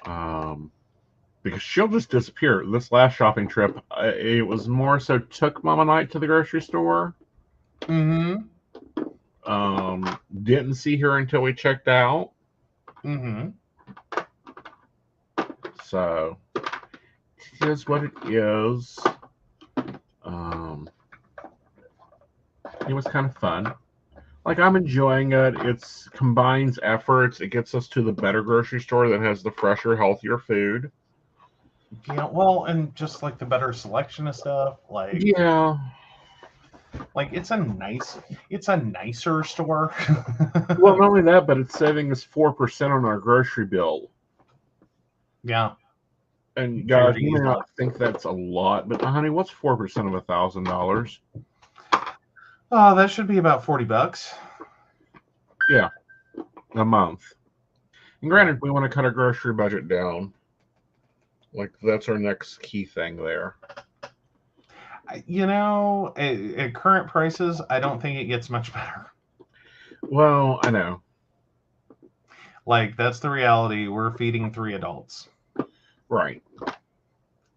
Because she'll just disappear. This last shopping trip, it was more so took Mama Knight to the grocery store. Mm-hmm. Didn't see her until we checked out. Mm-hmm. So, it is what it is. It was kind of fun. Like, I'm enjoying it. It combines efforts. It gets us to the better grocery store that has the fresher, healthier food. Yeah, well, and just like the better selection of stuff. Like, Yeah. Like it's a nicer store. Well, not only that, but it's saving us 4% on our grocery bill. Yeah. And Very guys, you may easily. not think that's a lot, but honey, what's 4% of $1,000? Oh, that should be about $40. Yeah, a month. And granted, we want to cut our grocery budget down. Like that's our next key thing there. You know, at current prices, I don't think it gets much better. Well, I know. Like that's the reality. We're feeding 3 adults. Right.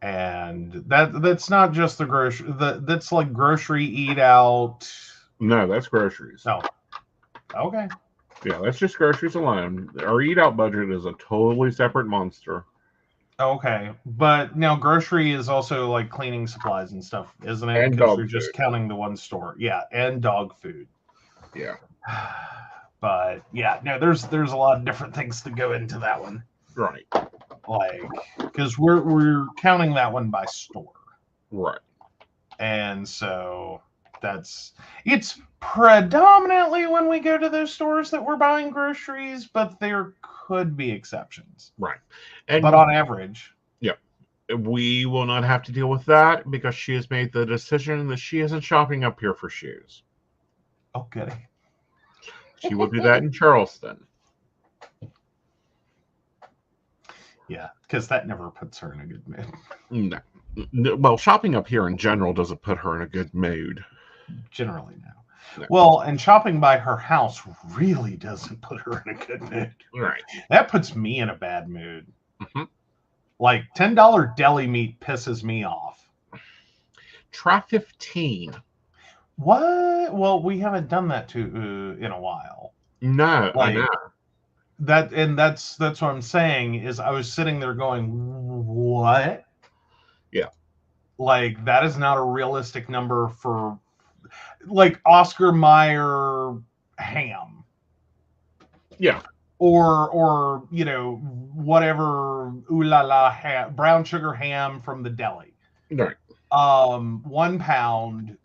And that's not just the grocery. That's like grocery eat out. No, that's groceries. No. Okay. Yeah, that's just groceries alone. Our eat out budget is a totally separate monster. Okay. But now grocery is also like cleaning supplies and stuff, isn't it? And Because dog you're food. just counting the one store. Yeah, and dog food. Yeah. But yeah, no, there's a lot of different things to go into that one. Right. Like, because we're counting that one by store. Right. And so it's predominantly when we go to those stores that we're buying groceries, but there could be exceptions. Right. And but on average, we will not have to deal with that because she has made the decision that she isn't shopping up here for shoes. oh goody. She will do that in Charleston. Yeah, because that never puts her in a good mood. No. Well, shopping up here in general doesn't put her in a good mood. Generally, no. No. Well, and shopping by her house really doesn't put her in a good mood. Right. That puts me in a bad mood. Mm-hmm. Like $10 deli meat pisses me off. Try 15. What? Well, we haven't done that in a while. No, Like, I know. That's what I'm saying is I was sitting there going, what? Yeah. Like that is not a realistic number for like Oscar Mayer ham. Yeah. Or you know, whatever ooh la la ham, brown sugar ham from the deli. Right. 1 pound,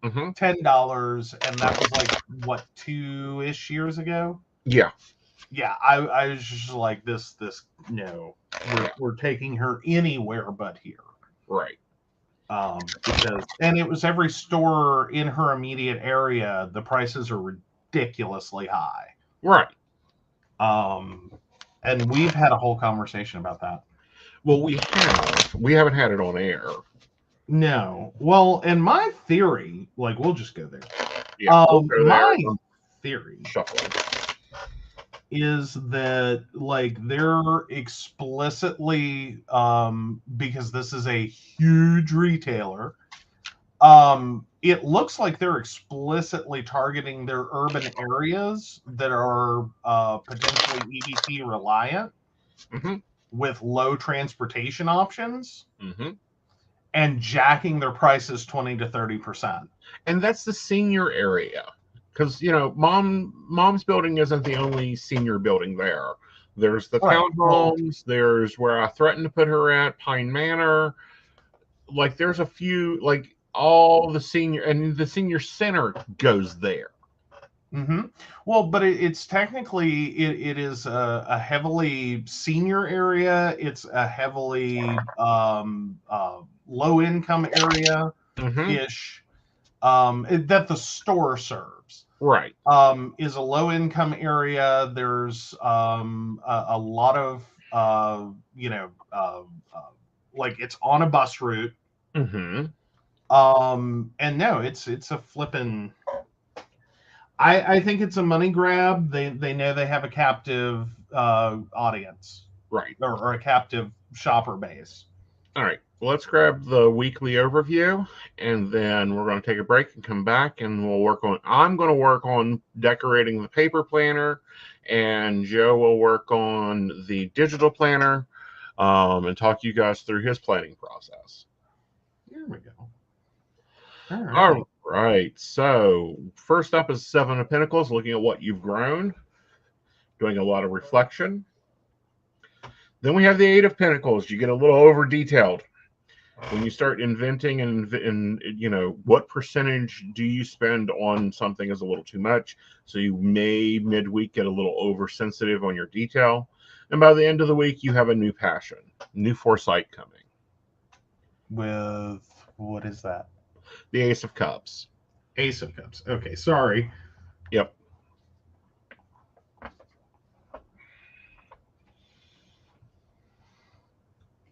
Mm-hmm. $10, and that was like what 2-ish years ago. Yeah. Yeah, I was just like this no, we're taking her anywhere but here. Right. Because and it was every store in her immediate area. The prices are ridiculously high. Right. And we've had a whole conversation about that. Well, we haven't had it on air. No. Well, and my theory, like we'll just go there. Yeah. We'll go my there. theory Shuffling. is that like they're explicitly because this is a huge retailer, it looks like they're explicitly targeting their urban areas that are potentially EBT reliant, mm-hmm. with low transportation options, mm-hmm. and jacking their prices 20 to 30%. And that's the senior area. Because, you know, mom's building isn't the only senior building there. There's the townhomes. There's where I threatened to put her at, Pine Manor. Like, there's a few, like, all the senior, and the senior center goes there. Mm-hmm. Well, but it's technically, it is a heavily senior area. It's a heavily low-income area-ish, that the store serves. Right. Is a low-income area. There's a lot of, like it's on a bus route. Mm-hmm. And no, it's a flippin'. I think it's a money grab. They know they have a captive audience, right, or a captive shopper base. All right, well, let's grab the weekly overview, and then we're going to take a break and come back, and we'll work on. I'm going to work on decorating the paper planner, and Joe will work on the digital planner, and talk you guys through his planning process. Here we go. All right. So first up is Seven of Pentacles, looking at what you've grown, doing a lot of reflection. Then we have the Eight of Pentacles. You get a little over detailed. When you start inventing and what percentage do you spend on something is a little too much. So you may midweek get a little oversensitive on your detail. And by the end of the week, you have a new passion, new foresight coming. With what is that? The Ace of Cups. Ace of Cups. Okay, sorry. Yep.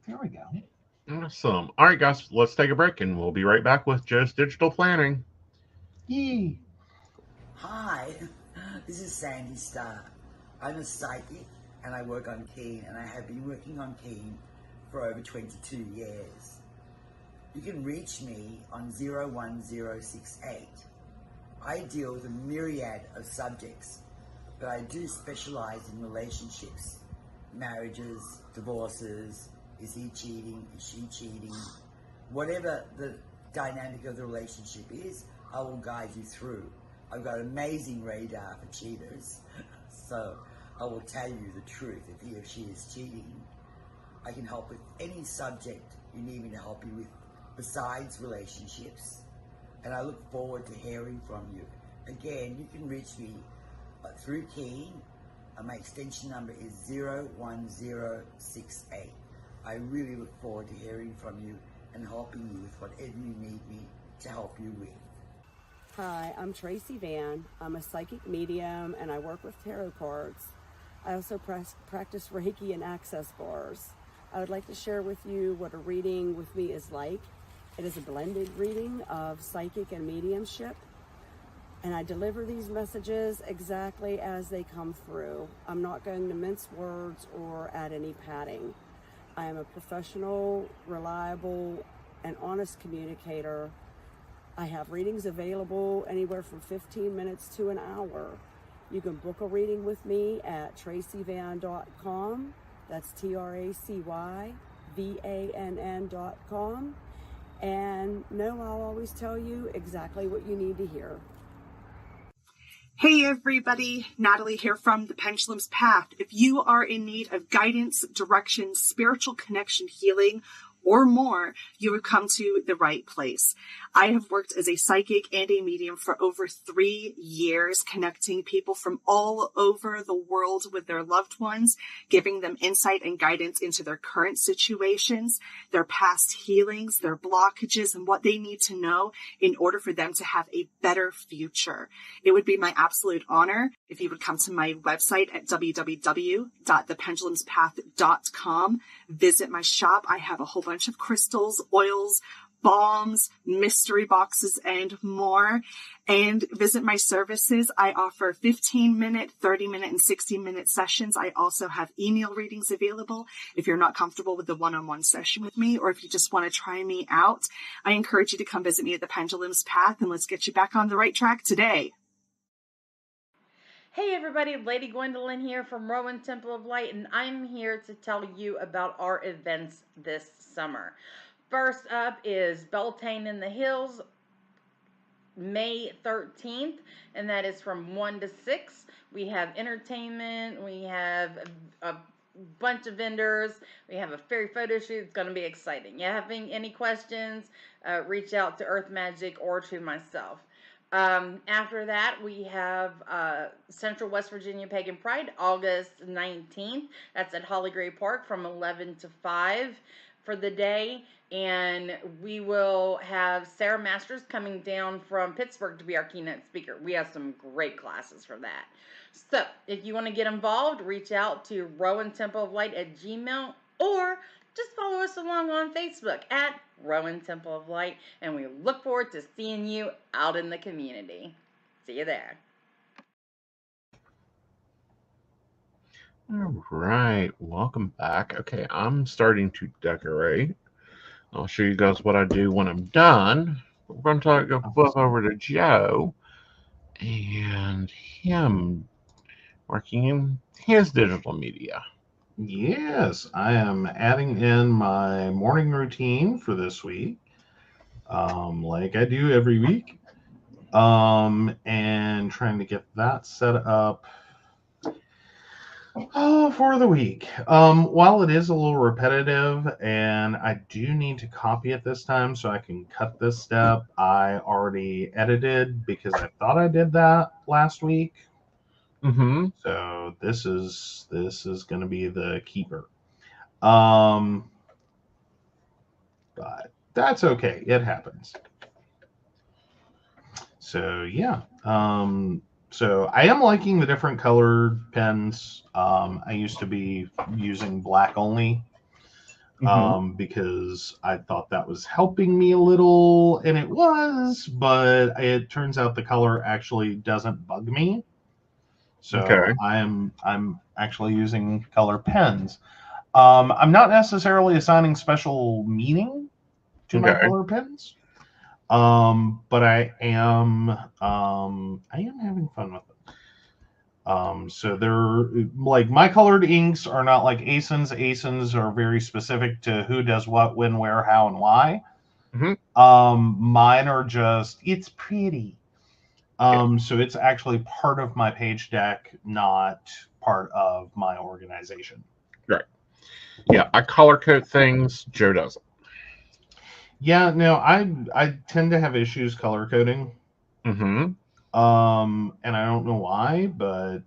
There we go. Awesome. All right, guys, let's take a break and we'll be right back with Joe's Digital Planning. Yee. Hi, this is Sandy Starr. I'm a psychic and I work on Keen, and I have been working on Keen for over 22 years. You can reach me on 01068. I deal with a myriad of subjects, but I do specialize in relationships, marriages, divorces. Is he cheating? Is she cheating? Whatever the dynamic of the relationship is, I will guide you through. I've got amazing radar for cheaters, so I will tell you the truth if he or she is cheating. I can help with any subject you need me to help you with besides relationships, and I look forward to hearing from you. Again, you can reach me through Keen. My extension number is 01068. I really look forward to hearing from you and helping you with whatever you need me to help you with. Hi, I'm Tracy Van. I'm a psychic medium and I work with tarot cards. I also practice Reiki and access bars. I would like to share with you what a reading with me is like. It is a blended reading of psychic and mediumship, and I deliver these messages exactly as they come through. I'm not going to mince words or add any padding. I am a professional, reliable, and honest communicator. I have readings available anywhere from 15 minutes to an hour. You can book a reading with me at tracyvann.com. That's TracyVann.com. And no, I'll always tell you exactly what you need to hear. Hey everybody, Natalie here from The Pendulum's Path. If you are in need of guidance, direction, spiritual connection, healing, or more, you have come to the right place. I have worked as a psychic and a medium for over 3 years, connecting people from all over the world with their loved ones, giving them insight and guidance into their current situations, their past healings, their blockages, and what they need to know in order for them to have a better future. It would be my absolute honor if you would come to my website at www.thependulumspath.com. Visit my shop. I have a whole bunch of crystals, oils, balms, mystery boxes, and more. And visit my services. I offer 15-minute, 30-minute, and 60-minute sessions. I also have email readings available if you're not comfortable with the one-on-one session with me, or if you just want to try me out. I encourage you to come visit me at the Pendulum's Path, and let's get you back on the right track today. Hey everybody, Lady Gwendolyn here from Rowan Temple of Light, and I'm here to tell you about our events this summer. First up is Beltane in the Hills, May 13th, and that is from 1 to 6. We have entertainment, we have a bunch of vendors, we have a fairy photo shoot. It's going to be exciting. You having any questions, reach out to Earth Magic or to myself. After that, we have Central West Virginia Pagan Pride, August 19th. That's at Holly Gray Park from 11 to 5 for the day. And we will have Sarah Masters coming down from Pittsburgh to be our keynote speaker. We have some great classes for that. So if you want to get involved, reach out to Rowan Temple of Light at Gmail, or just follow us along on Facebook at Rowan Temple of Light, and we look forward to seeing you out in the community. See you there. All right, welcome back. Okay, I'm starting to decorate. I'll show you guys what I do when I'm done. We're going to go flip over to Joe and him working in his digital media. Yes, I am adding in my morning routine for this week, like I do every week, and trying to get that set up. Oh, for the week. While it is a little repetitive and I do need to copy it this time so I can cut this step, I already edited because I thought I did that last week. Mm-hmm. So this is going to be the keeper. But that's okay. It happens. So yeah. So I am liking the different colored pens. I used to be using black only because I thought that was helping me a little, and it was, but it turns out the color actually doesn't bug me. So Okay. I'm actually using color pens. I'm not necessarily assigning special meaning to my Okay. color pens. But I am having fun with them. So they're like my colored inks are not like Aeson's. Aeson's are very specific to who does what, when, where, how, and why. Mine are just it's pretty. So it's actually part of my page deck, not part of my organization. Right. Yeah, I color code things. Joe doesn't. Yeah, no, I tend to have issues color coding. Mm-hmm. And I don't know why, but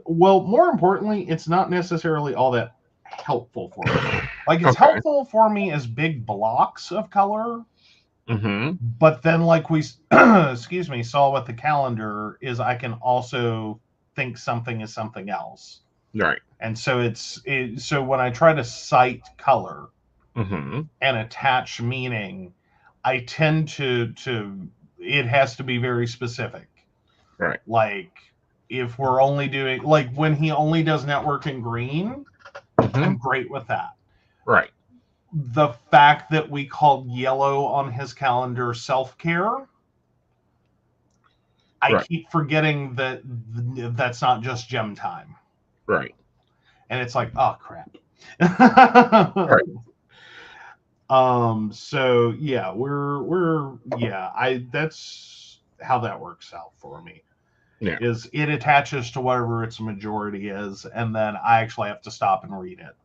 well, more importantly, it's not necessarily all that helpful for me. Like it's Okay. helpful for me as big blocks of color, Mm-hmm. but then like we excuse me, saw with the calendar is I can also think something is something else. Right. And so so when I try to cite color Mm-hmm. and attach meaning, I tend to it has to be very specific. Right. Like if we're only doing like when he only does network in green, I'm great with that. Right. The fact that we called yellow on his calendar self-care, I keep forgetting that that's not just gem time. Right. And it's like, oh crap. Right. So yeah, that's how that works out for me. Yeah. Is it attaches to whatever its majority is, and then I actually have to stop and read it.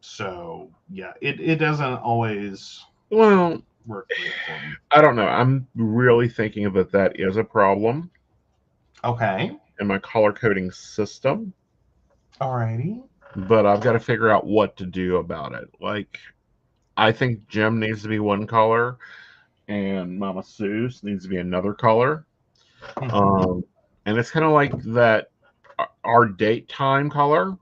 So yeah, it doesn't always Well, work great for me. I don't know. I'm really thinking that is a problem Okay. in my color coding system, Alrighty. but I've got to figure out what to do about it. Like, I think Jim needs to be one color, and Mama Seuss needs to be another color. And it's kind of like that our date time color.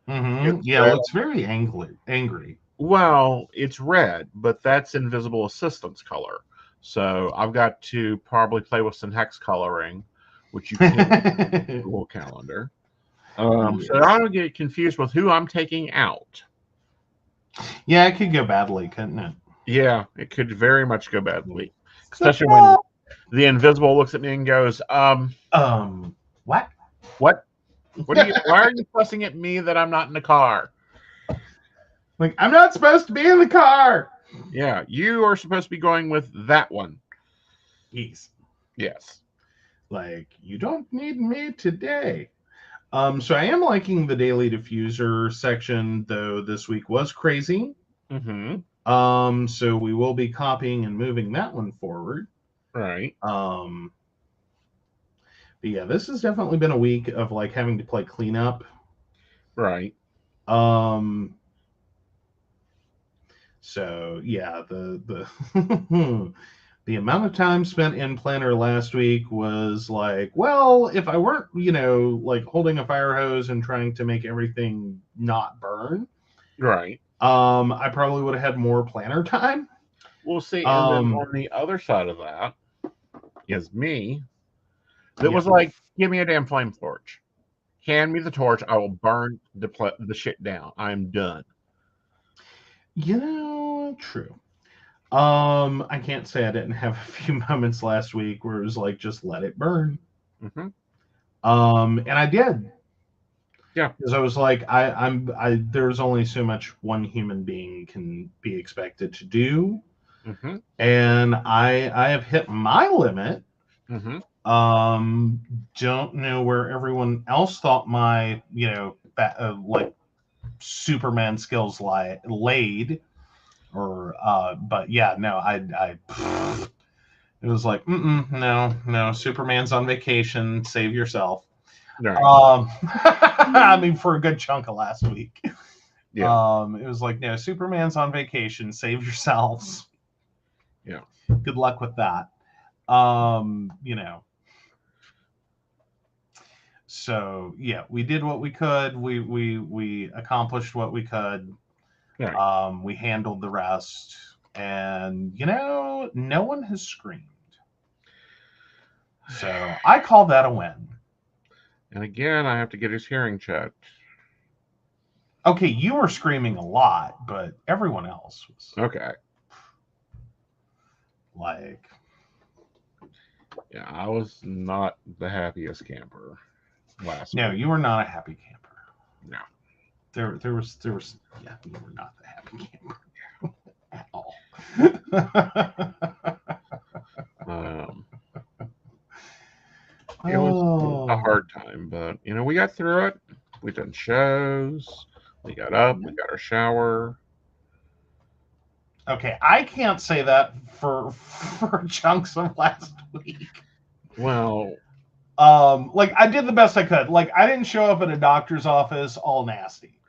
Yeah, red. it looks very angry. Well, it's red, but that's invisible assistance color. So I've got to probably play with some hex coloring, which you can't do in Google Calendar. Yes. So I don't get confused with who I'm taking out. Yeah, it could go badly, couldn't it? Yeah, it could very much go badly, especially when the invisible looks at me and goes, what? What? Why are you fussing at me that I'm not in the car? Like, I'm not supposed to be in the car. Yeah, you are supposed to be going with that one. Yes. Yes. Like, you don't need me today. So I am liking the daily diffuser section, though this week was crazy. So we will be copying and moving that one forward. Right. But yeah, this has definitely been a week of like having to play cleanup. Right. So yeah, the the amount of time spent in planner last week was like, well, if I weren't, like holding a fire hose and trying to make everything not burn, right. I probably would have had more planner time. We'll see. And then on the other side of that is me. That was like, give me a damn flame torch. Hand me the torch. I will burn the shit down. I'm done. True. I can't say I didn't have a few moments last week where it was like, just let it burn. And I did. Yeah. Because I was like, there's only so much one human being can be expected to do. And I have hit my limit. Don't know where everyone else thought my, like Superman skills laid, or but yeah, no, it was like, no, Superman's on vacation, save yourself. Right. I mean, for a good chunk of last week. Yeah. It was like, no, Superman's on vacation, save yourselves. Yeah. Good luck with that. So yeah, we did what we could. We accomplished what we could. Right. We handled the rest, and no one has screamed. So I call that a win. And again, I have to get his hearing checked. Okay, you were screaming a lot, but everyone else was Okay. like, Yeah, I was not the happiest camper last no, week. you were not a happy camper. No. There was, yeah, you were not the happy camper at all. It was a hard time, but we got through it. We done shows. We got up. We got our shower. Okay, I can't say that for chunks of last week. Well, like I did the best I could. Like I didn't show up at a doctor's office all nasty.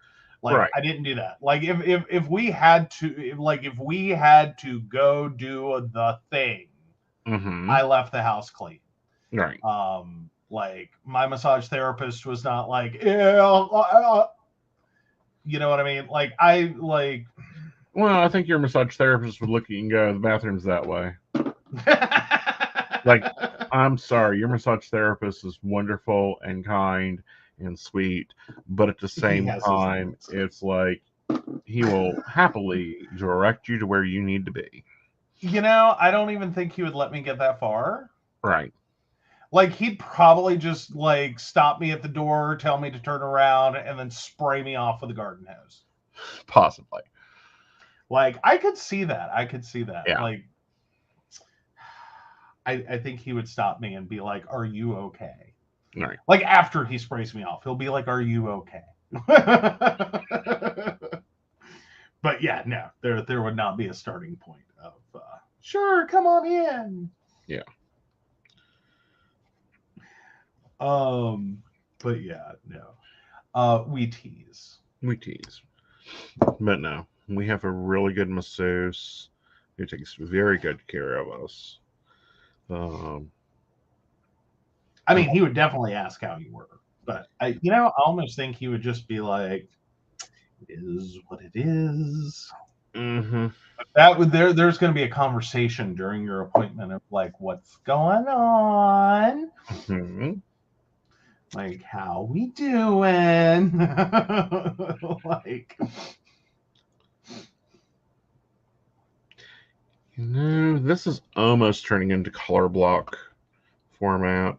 Like right. I didn't do that. Like if we had to go do the thing, I left the house clean. Right. Like my massage therapist was not like, you know what I mean? Like Well, I think your massage therapist would look at you and go, "The bathroom's that way." Like, I'm sorry, your massage therapist is wonderful and kind and sweet, but at the same time, it's like he will happily direct you to where you need to be. I don't even think he would let me get that far. Right. Like he'd probably just like stop me at the door, tell me to turn around, and then spray me off with a garden hose. Possibly. Like I could see that. Yeah. Like I think he would stop me and be like, "Are you okay?" Right. Like after he sprays me off, he'll be like, "Are you okay?" But yeah, no, there would not be a starting point of sure, come on in. Yeah. But yeah, no. We tease. But no, we have a really good masseuse who takes very good care of us. I mean, he would definitely ask how you were, but I almost think he would just be like, "It is what it is." Mm-hmm. There's going to be a conversation during your appointment of like, "What's going on?" Mm-hmm. Like, how we doing? Like, this is almost turning into color block format.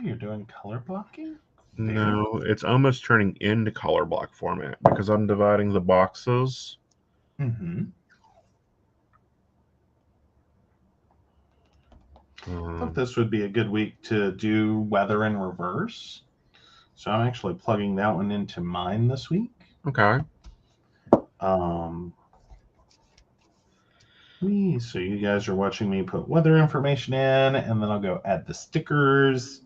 You're doing color blocking? No, it's almost turning into color block format because I'm dividing the boxes. Mm-hmm. I thought this would be a good week to do weather in reverse. So I'm actually plugging that one into mine this week. Okay. So you guys are watching me put weather information in, and then I'll go add the stickers.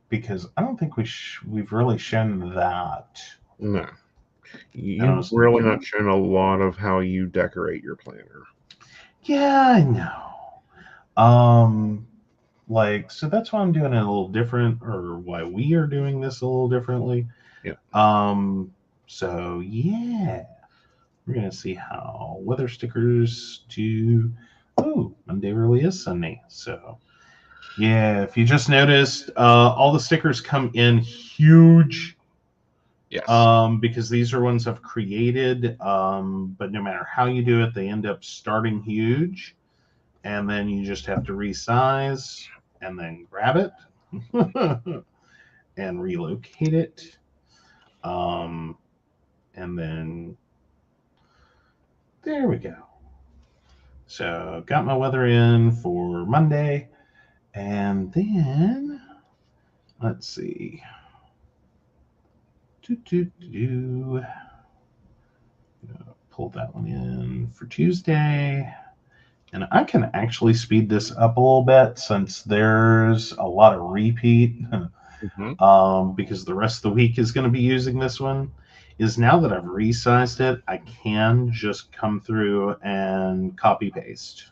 Because I don't think we've really shown that. No. You've really not shown a lot of how you decorate your planner. Yeah, I know. So that's why I'm doing it a little different, or why we are doing this a little differently. Yeah. So yeah, we're gonna see how weather stickers do. Oh, Monday really is sunny. So yeah, if you just noticed, all the stickers come in huge. Yes. Because these are ones I've created. But no matter how you do it, they end up starting huge. And then you just have to resize and then grab it and relocate it. And then there we go. So got my weather in for Monday. And then, let's see. Pull that one in for Tuesday. And I can actually speed this up a little bit since there's a lot of repeat. Because the rest of the week is going to be using this one. Is now that I've resized it, I can just come through and copy paste.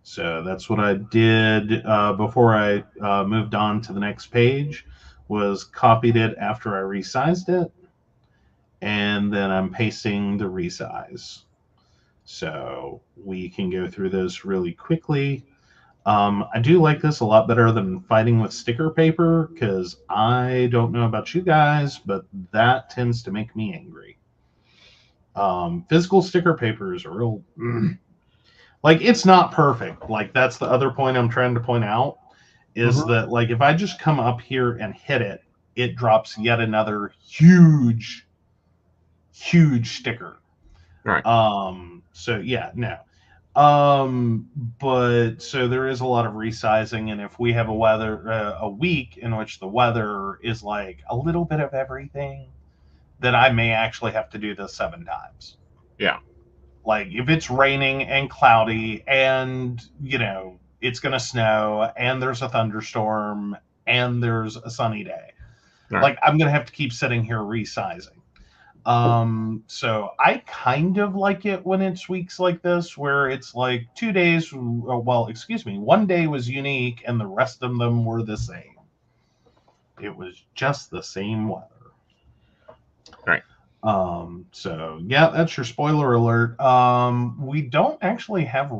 So that's what I did before I moved on to the next page, was copied it after I resized it, and then I'm pasting the resize. So we can go through this really quickly. I do like this a lot better than fighting with sticker paper, because I don't know about you guys, but that tends to make me angry. Physical sticker paper is a real... Like, it's not perfect. Like, that's the other point I'm trying to point out, is that, like, if I just come up here and hit it, it drops yet another huge sticker. Right. So yeah, no. But so there is a lot of resizing, and if we have a week in which the weather is like a little bit of everything, then I may actually have to do this 7 times. Yeah. Like, if it's raining and cloudy and, it's going to snow and there's a thunderstorm and there's a sunny day, Right. like, I'm going to have to keep sitting here resizing. So I kind of like it when it's weeks like this, where it's like 2 days, one day was unique and the rest of them were the same. It was just the same weather. Right. So yeah, that's your spoiler alert. We don't actually have a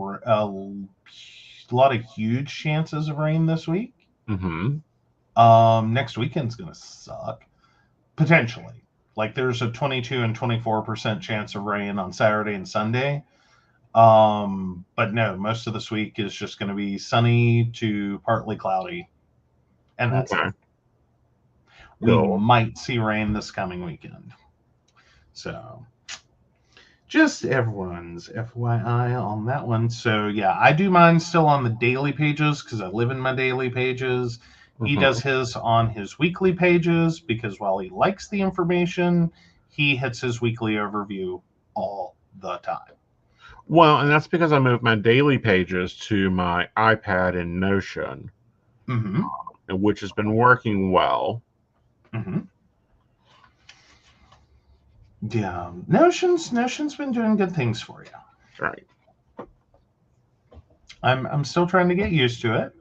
lot of huge chances of rain this week. Next weekend's gonna suck, potentially. Like, there's a 22 and 24% chance of rain on Saturday and Sunday. But no, most of this week is just going to be sunny to partly cloudy, and that's it. We might see rain this coming weekend. So just everyone's FYI on that one. So yeah, I do mine still on the daily pages because I live in my daily pages. He does his on his weekly pages because while he likes the information, he hits his weekly overview all the time. Well, and that's because I moved my daily pages to my iPad in Notion, which has been working well. Yeah, Notion's been doing good things for you. Right. I'm still trying to get used to it.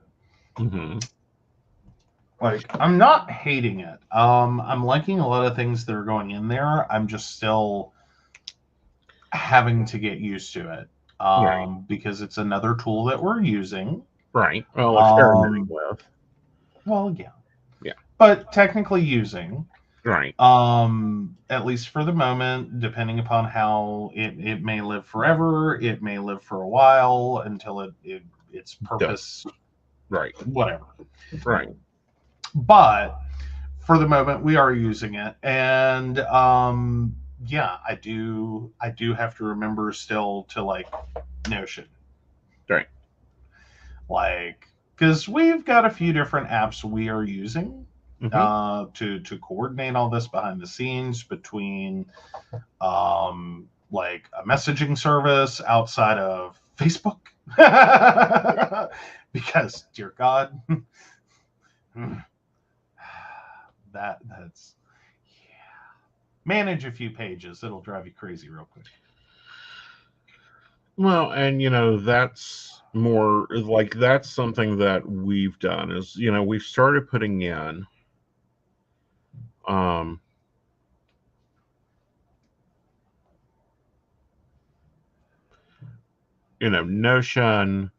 Like, I'm not hating it. I'm liking a lot of things that are going in there. I'm just still having to get used to it. Because it's another tool that we're using. Right. Well, experimenting with. Well, yeah. Yeah. But technically using. Right. At least for the moment, depending upon how it may live forever, it may live for a while until its purpose. Right. Whatever. Right. But for the moment, we are using it, and yeah, I do have to remember still to like Notion. Right. Like, because we've got a few different apps we are using to coordinate all this behind the scenes between like a messaging service outside of Facebook. Because, dear God, that's manage a few pages, it'll drive you crazy real quick. Well, and that's more like, that's something that we've done is, we've started putting in Notion,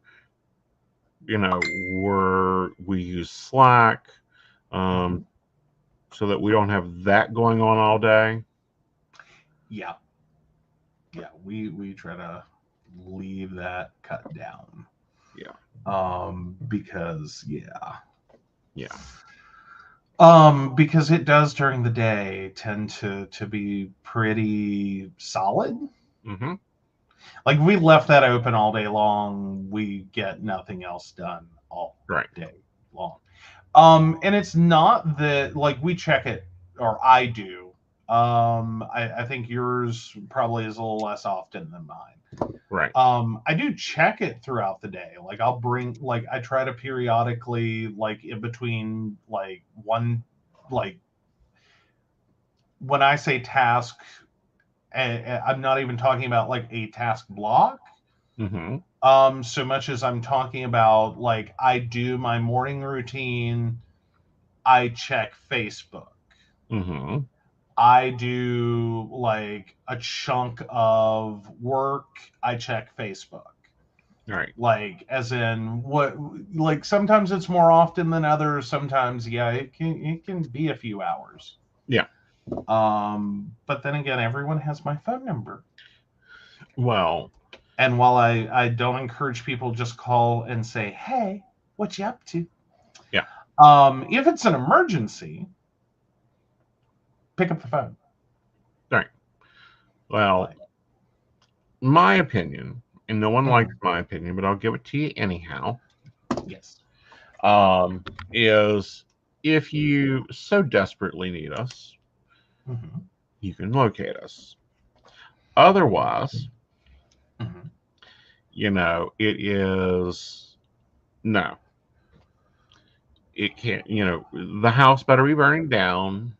we use Slack, so that we don't have that going on all day. Yeah, we try to leave that cut down. Because because it does during the day tend to be pretty solid. Like, if we left that open all day long, we get nothing else done all Right. day long. And it's not that, like, we check it, or I do. I think yours probably is a little less often than mine. Right. I do check it throughout the day. Like, I'll bring, like, I try to periodically, like, in between, like, one, like, when I say task, I'm not even talking about like a task block. So much as I'm talking about, like, I do my morning routine, I check Facebook. I do like a chunk of work, I check Facebook. Right. Like, as in, what, like, sometimes it's more often than others. Sometimes, yeah, it can be a few hours. Yeah. But then again, everyone has my phone number. Well, and while I don't encourage people just call and say, "Hey, what you up to?" Yeah. If it's an emergency, pick up the phone. Right. Well, my opinion, and no one likes my opinion, but I'll give it to you anyhow. Yes. Is if you so desperately need us, you can locate us. Otherwise, you know, it is no. It can't, you know, the house better be burning down.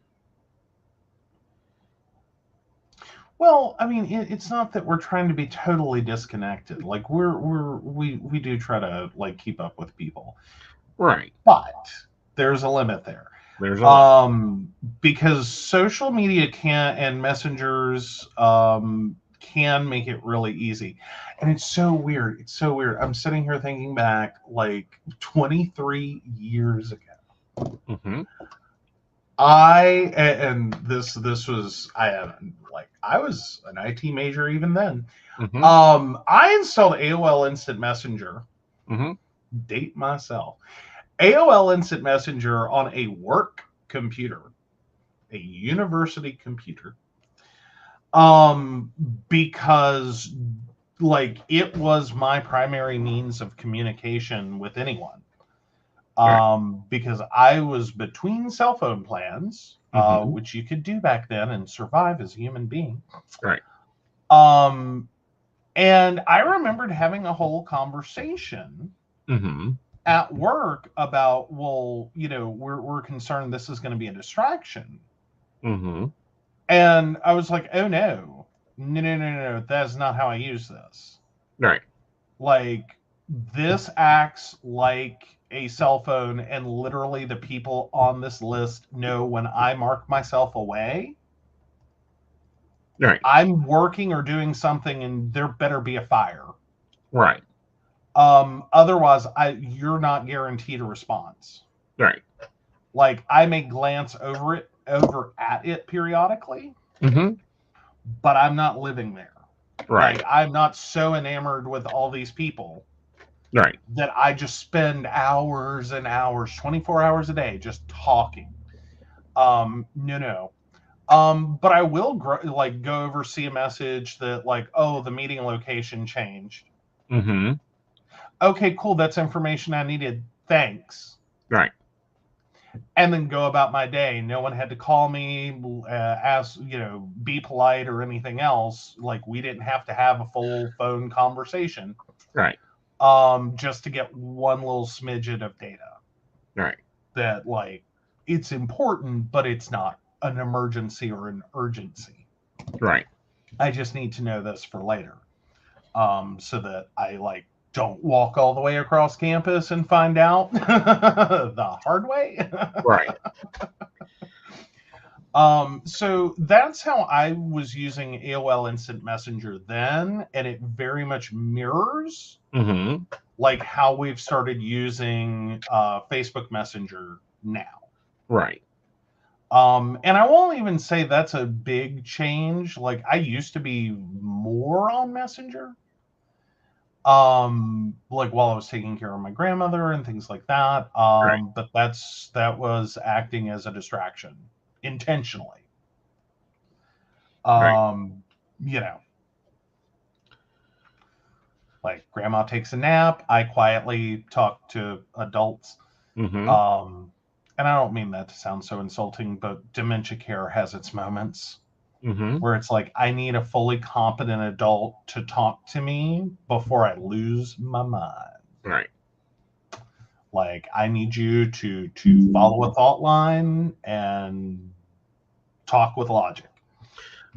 Well, I mean, it's not that we're trying to be totally disconnected. Like, we do try to, like, keep up with people. Right. But there's a limit there. There's a limit. Because social media and messengers can make it really easy. And it's so weird. It's so weird. I'm sitting here thinking back, like, 23 years ago. This was, I was an IT major even then. I installed AOL Instant Messenger. Date myself. AOL Instant Messenger on a work computer, a university computer, because, like, it was my primary means of communication with anyone. Because I was between cell phone plans, which you could do back then and survive as a human being. Right. And I remembered having a whole conversation at work about, well, you know, we're concerned this is going to be a distraction. And I was like, oh no, that's not how I use this. Right. Like, this acts like a cell phone, and literally the people on this list know when I mark myself away, right, I'm working or doing something, and there better be a fire. Right. Otherwise, you're not guaranteed a response. Right. Like, I may glance over at it periodically, but I'm not living there. Right. Like, I'm not so enamored with all these people. Right. That I just spend hours and hours, 24 hours a day, just talking. No. But I will go over, see a message that, like, oh, the meeting location changed. Okay, cool. That's information I needed. Thanks. Right. And then go about my day. No one had to call me, ask, be polite or anything else. Like, we didn't have to have a full phone conversation. Right. Just to get one little smidget of data. Right. That, like, it's important, but it's not an emergency or an urgency. Right. I just need to know this for later. So that I, like, don't walk all the way across campus and find out the hard way. Right. So that's how I was using AOL Instant Messenger then, and it very much mirrors like how we've started using Facebook Messenger now. Right. And I won't even say that's a big change. Like, I used to be more on Messenger. Like, while I was taking care of my grandmother and things like that. Right. But that was acting as a distraction intentionally. Right. You know. Like grandma takes a nap, I quietly talk to adults. Mm-hmm. And I don't mean that to sound so insulting, but dementia care has its moments Mm-hmm. where it's like, I need a fully competent adult to talk to me before I lose my mind. Right. Like, I need you to follow a thought line and talk with logic.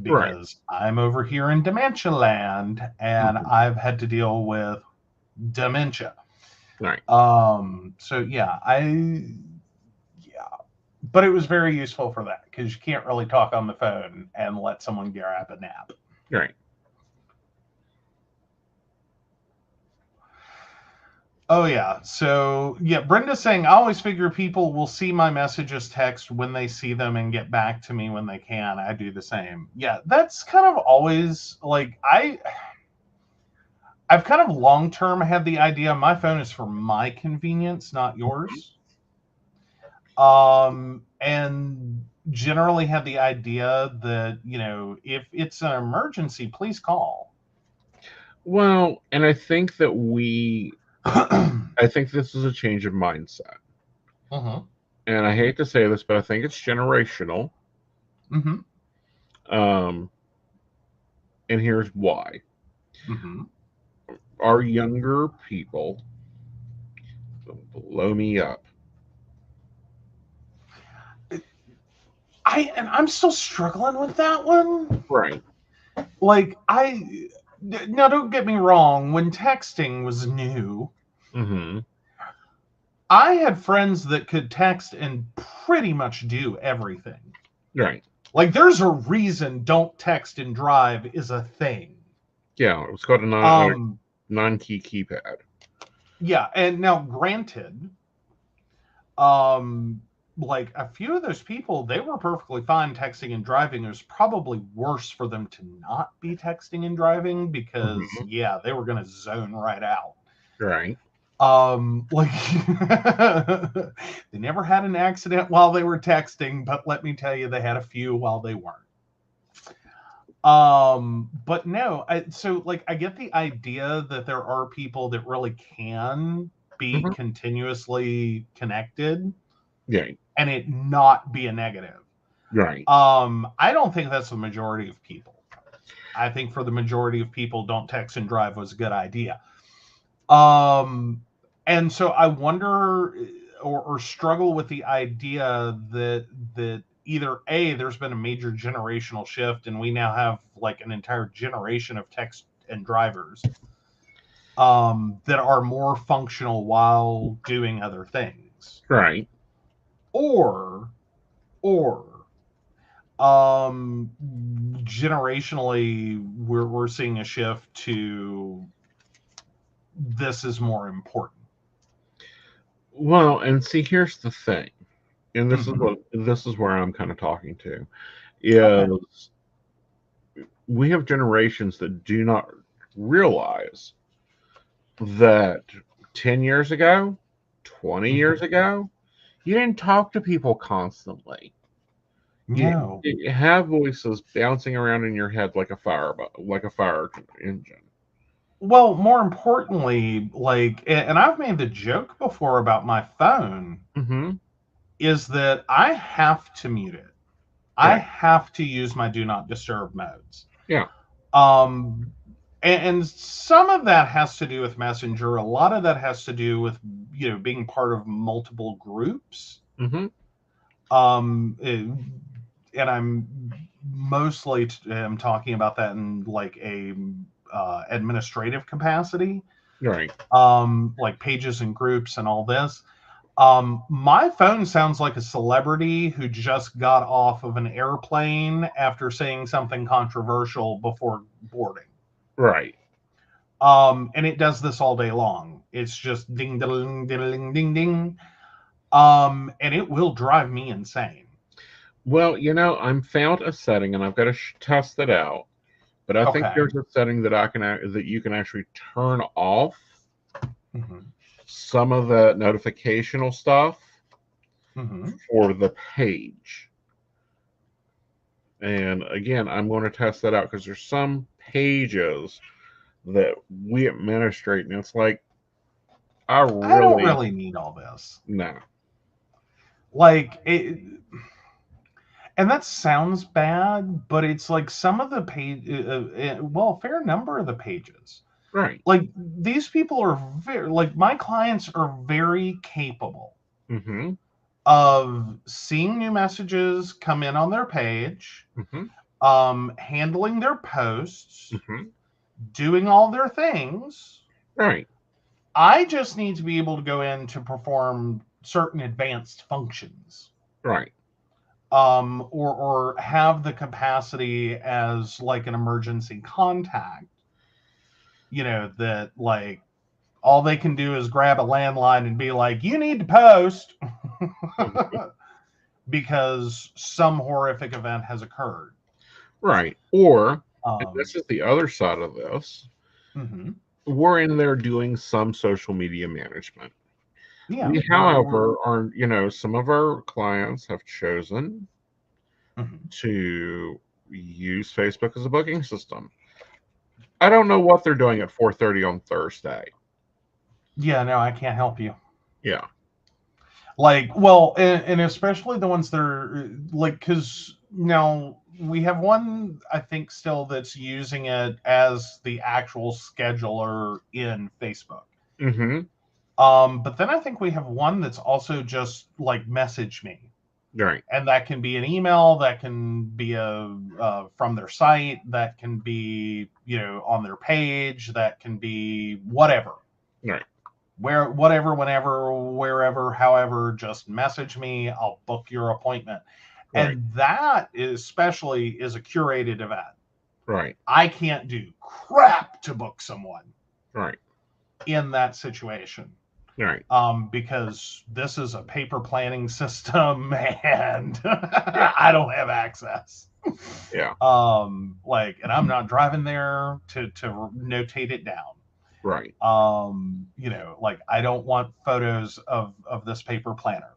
Right. Because I'm over here in dementia land and Mhm. I've had to deal with dementia. Right. So yeah, but it was very useful for that because you can't really talk on the phone and let someone grab a nap. Right. Oh yeah. So yeah, Brenda's saying I always figure people will see my messages text when they see them and get back to me when they can. I do the same. Yeah, that's kind of always like I've kind of long term had the idea my phone is for my convenience, not yours. And generally had the idea that, if it's an emergency, please call. Well, and I think that I think this is a change of mindset. Uh-huh. And I hate to say this, but I think it's generational. Mm-hmm. Um, and here's why. Mm-hmm. Our younger people blow me up. I'm still struggling with that one. Right. Like now don't get me wrong, when texting was new, Mm-hmm. I had friends that could text and pretty much do everything. Right. Like there's a reason don't text and drive is a thing. Yeah, it was called a non-key keypad. Yeah, and now granted, like a few of those people, they were perfectly fine texting and driving. It was probably worse for them to not be texting and driving because yeah, they were going to zone right out. Right. Like they never had an accident while they were texting, but let me tell you, they had a few while they weren't. But no, so like I get the idea that there are people that really can be continuously connected, Yeah. and it not be a negative. Right. I don't think that's the majority of people. I think for the majority of people, don't text and drive was a good idea. And so I wonder or struggle with the idea that either A, there's been a major generational shift and we now have like an entire generation of text and drivers that are more functional while doing other things. Right. Or generationally we're seeing a shift to this is more important. Well, and see, here's the thing, and this is where I'm kind of talking to, is we have generations that do not realize that 10 years ago, 20 years ago, you didn't talk to people constantly. No. You have voices bouncing around in your head like a fire engine. Well, more importantly, like, and I've made the joke before about my phone, is that I have to mute it. Right. I have to use my do not disturb modes. Yeah. And some of that has to do with Messenger. A lot of that has to do with, being part of multiple groups. And I'm mostly am talking about that in like a administrative capacity, right? Like pages and groups and all this. My phone sounds like a celebrity who just got off of an airplane after saying something controversial before boarding. Right. And it does this all day long. It's just ding ding ding ding ding. And it will drive me insane. Well, I'm found a setting, and I've got to test it out. But I think there's a setting that you can actually turn off some of the notificational stuff for the page. And again, I'm going to test that out because there's some pages that we administrate, and it's like, I I don't really really need all this. no. Like it, and that sounds bad, but it's like some of the page, well, a fair number of the pages. Right. Like these people are very, like my clients are very capable Mm-hmm. of seeing new messages come in on their page, Mm-hmm. handling their posts, Mm-hmm. doing all their things. Right. I just need to be able to go in to perform certain advanced functions. Right. Or have the capacity as like an emergency contact, that like all they can do is grab a landline and be like, you need to post because some horrific event has occurred. Right. Or, and Um, this is the other side of this, mm-hmm. we're in there doing some social media management. Yeah. We, however, are, some of our clients have chosen Mm-hmm. to use Facebook as a booking system. I don't know what they're doing at 4:30 on Thursday. Yeah, no, I can't help you. Yeah. Like, well, and especially the ones that are like, because now we have one, I think, still that's using it as the actual scheduler in Facebook. Mm-hmm. But then I think we have one that's also just like message me. Right. And that can be an email, that can be a from their site, that can be, on their page, that can be whatever. Right. Whatever, whenever, wherever, however, just message me. I'll book your appointment. Right. And that especially is a curated event. Right. I can't do crap to book someone Right. in that situation. Right. Because this is a paper planning system and I don't have access. Yeah. And I'm not driving there to notate it down. Right. Like I don't want photos of this paper planner.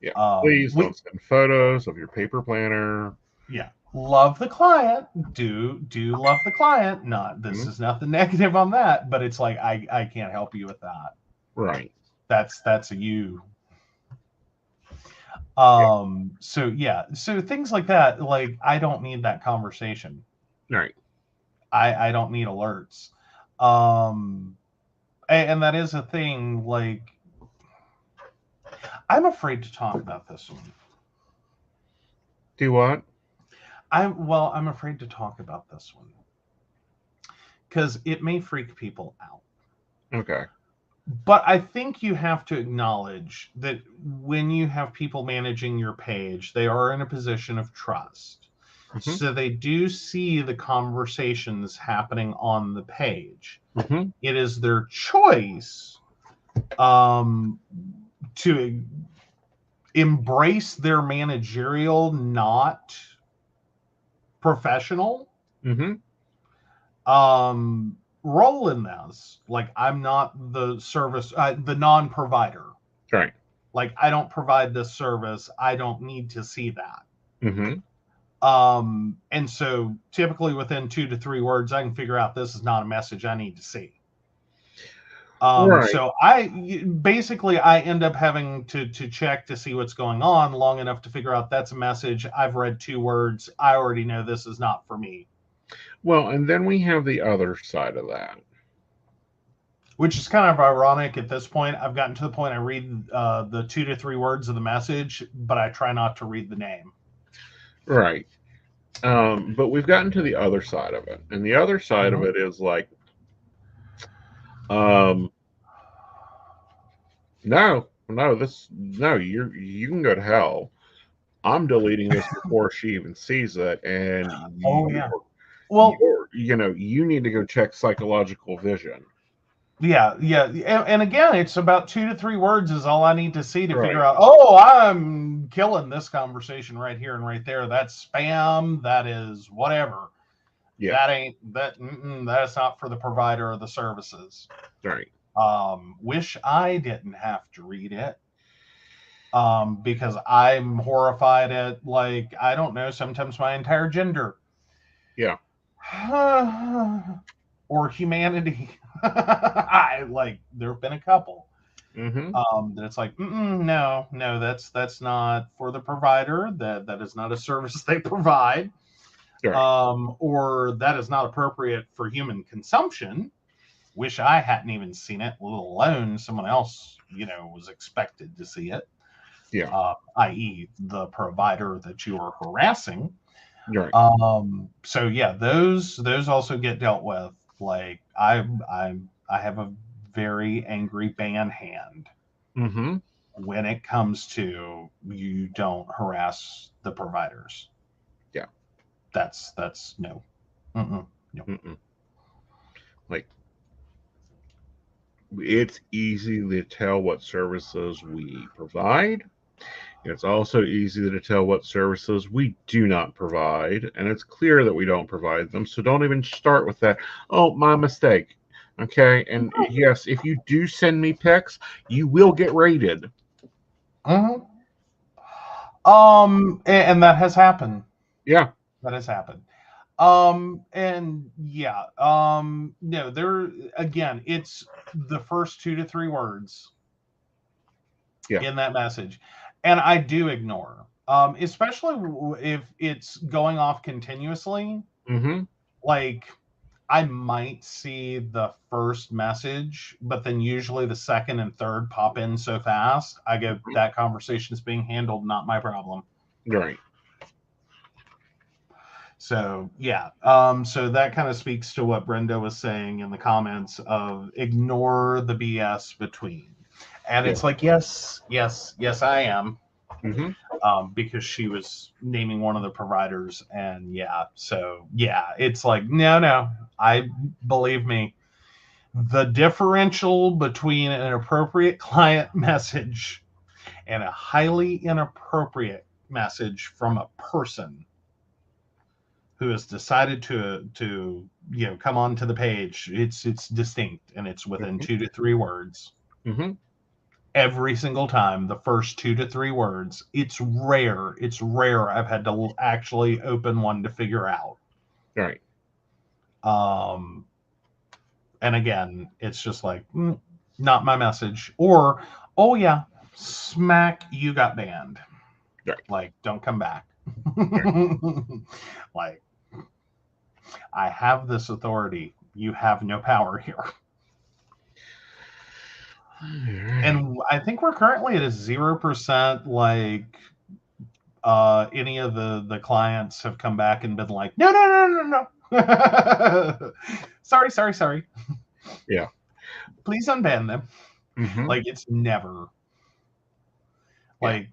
Yeah. Please don't send photos of your paper planner. Yeah. Love the client. Do love the client. Not this is nothing negative on that, but it's like I can't help you with that. Right. That's a you. So things like that, like I don't need that conversation. Right. I don't need alerts. And that is a thing, like I'm afraid to talk about this one. Do what? I'm afraid to talk about this one because it may freak people out. Okay. But I think you have to acknowledge that when you have people managing your page, they are in a position of trust. Mm-hmm. So they do see the conversations happening on the page. Mm-hmm. It is their choice to embrace their managerial, not professional. Mm-hmm. Role in this. Like I'm not the service, the non-provider. Right. Like I don't provide this service. I don't need to see that. Mm-hmm. And so typically within 2 to 3 words, I can figure out this is not a message I need to see. Right. So I end up having to check to see what's going on long enough to figure out that's a message. I've read 2 words. I already know this is not for me. Well, and then we have the other side of that. Which is kind of ironic at this point. I've gotten to the point I read the 2 to 3 words of the message, but I try not to read the name. Right. But we've gotten to the other side of it. And the other side of it is like, no, you can go to hell. I'm deleting this before she even sees it. And you need to go check psychological vision. Yeah. And again, it's about 2 to 3 words is all I need to see to figure out, I'm killing this conversation right here and right there. That's spam. That is whatever. Yeah. That's not for the provider of the services. Right. Wish I didn't have to read it. Because I'm horrified at, like, I don't know, sometimes my entire gender. Yeah. or humanity. I like there have been a couple Mm-hmm. that it's like no, that's not for the provider. That is not a service they provide. Right. Or that is not appropriate for human consumption. Wish I hadn't even seen it, let alone someone else, was expected to see it, Yeah. i.e., the provider that you are harassing. Right. So yeah, those also get dealt with. Like I have a very angry ban hand Mm-hmm. when it comes to you don't harass the providers. Yeah. That's no. No. Mm-mm. Like, it's easy to tell what services we provide. It's also easy to tell what services we do not provide, and it's clear that we don't provide them. So don't even start with that. Oh, my mistake. Okay. And yes, if you do send me pics, you will get rated. Mm-hmm. And that has happened. Yeah. That has happened. And yeah, no, there again, it's the first 2 to 3 words Yeah. in that message, and I do ignore, especially if it's going off continuously. Mm-hmm. Like I might see the first message, but then usually the second and third pop in so fast. I go, that conversation is being handled, not my problem. Right. So yeah, so that kind of speaks to what Brenda was saying in the comments of ignore the BS between, and Yeah. it's like yes, I am, Mm-hmm. because she was naming one of the providers, and yeah, so yeah, it's like no, I believe me, the differential between an appropriate client message and a highly inappropriate message from a person who has decided to come onto the page, it's distinct, and it's within 2 to 3 words Mm-hmm. every single time. The first 2 to 3 words, it's rare I've had to actually open one to figure out. Right. um and again, it's just like not my message, or oh yeah, smack, you got banned. Right. Like, don't come back. Right. Like, I have this authority. You have no power here. Right. And I think we're currently at a 0%. Like, any of the clients have come back and been like, no. sorry. Yeah. Please unban them. Mm-hmm. Like, it's never Yeah. like,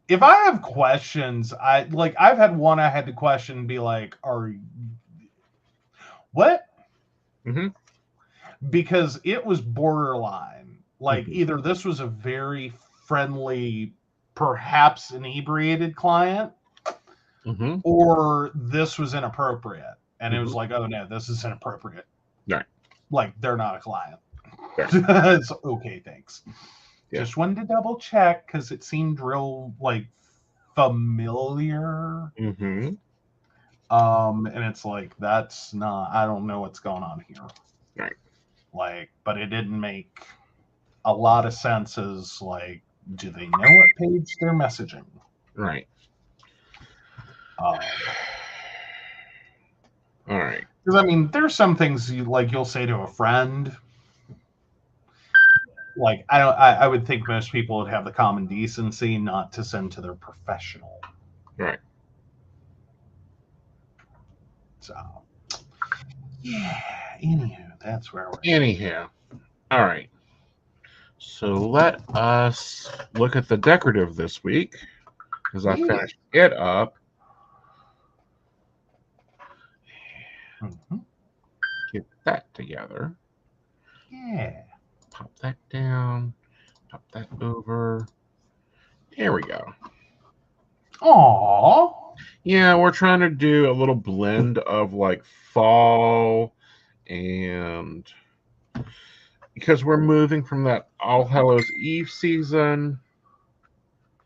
if I have questions, I've had one I had to question and be like, are what? Mm-hmm. Because it was borderline. Like, Mm-hmm. either this was a very friendly, perhaps inebriated client, Mm-hmm. or this was inappropriate. And it was Mm-hmm. like, oh no, this is inappropriate. Right. Like, they're not a client. Right. It's okay, thanks. Yeah. Just wanted to double check because it seemed real, like, familiar. Mm-hmm. And it's like, that's not, I don't know what's going on here. Right. Like, but it didn't make a lot of sense as, like, do they know what page they're messaging? Right. Um, All right. Because I mean, there's some things you'll say to a friend. Like, I would think most people would have the common decency not to send to their professional. Right. So yeah. Anywho, that's where we're at. Anyhow. All right. So let us look at the decorative this week, because I finished it up. Mm-hmm. Get that together. Yeah. Pop that down. Pop that over. There we go. Aww. Yeah, we're trying to do a little blend of like fall, and because we're moving from that All Hallows Eve season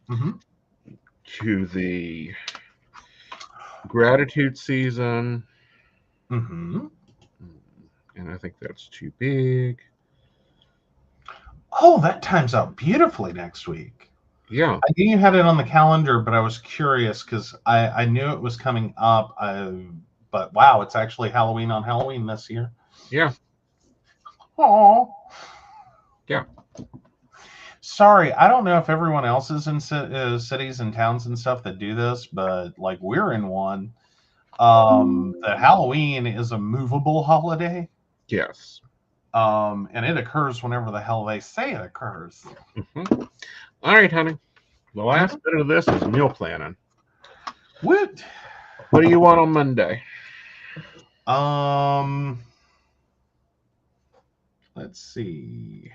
to the gratitude season. Mm-hmm. And I think that's too big. Oh, that times out beautifully next week. Yeah. I knew you had it on the calendar, but I was curious because I knew it was coming up. But wow, it's actually Halloween on Halloween this year. Yeah. Oh. Yeah. Sorry, I don't know if everyone else is in cities and towns and stuff that do this, but like we're in one. The Halloween is a movable holiday. Yes. And it occurs whenever the hell they say it occurs. Mm-hmm. All right, honey. The last bit of this is meal planning. What? What do you want on Monday? Let's see.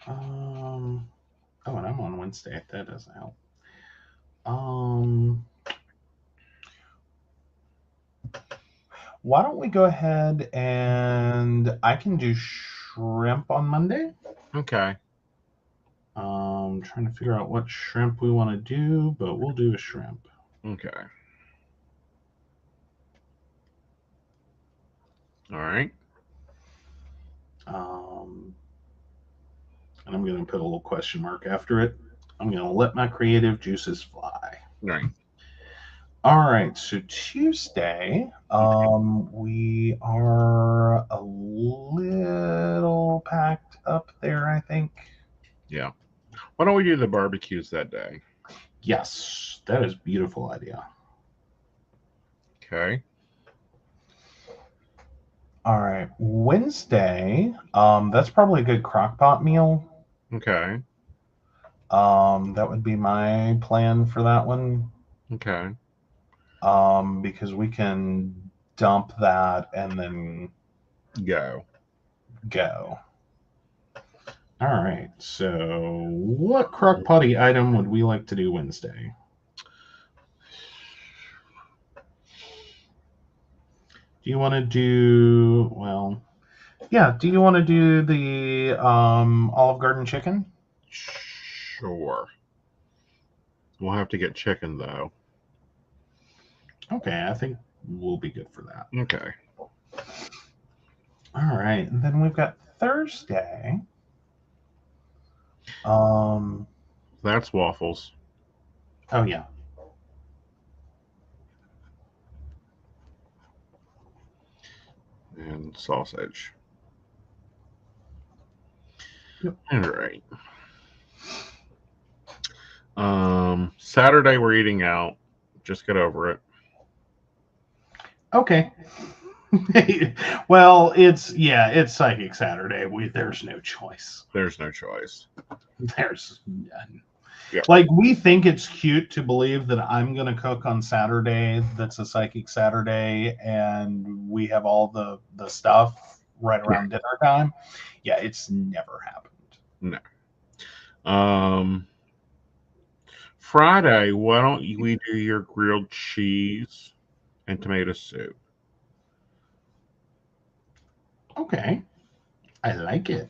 Oh, and I'm on Wednesday. That doesn't help. Why don't we go ahead and I can do shrimp on Monday. Okay. Trying to figure out what shrimp we want to do, but we'll do a shrimp. Okay. All right. And I'm going to put a little question mark after it. I'm going to let my creative juices fly. Right. All right. So Tuesday, we are a little packed up there, I think. Yeah. Why don't we do the barbecues that day? Yes, that is a beautiful idea. Okay. All right. Wednesday, that's probably a good crock pot meal. Okay. That would be my plan for that one. Okay. Because we can dump that and then Go. All right. So, what crock potty item would we like to do Wednesday? Do you want to do do you want to do the Olive Garden chicken? Sure. We'll have to get chicken though. Okay, I think we'll be good for that. Okay. All right, and then we've got Thursday. That's waffles. Oh yeah. And sausage. Yep. All right. Saturday we're eating out. Just get over it. Okay. Well, it's Psychic Saturday. There's no choice. There's no choice. There's none. Yep. Like, we think it's cute to believe that I'm going to cook on Saturday. That's a Psychic Saturday, and we have all the stuff right around dinner time. Yeah, it's never happened. No. Friday, why don't we do your grilled cheese and tomato soup? Okay. I like it.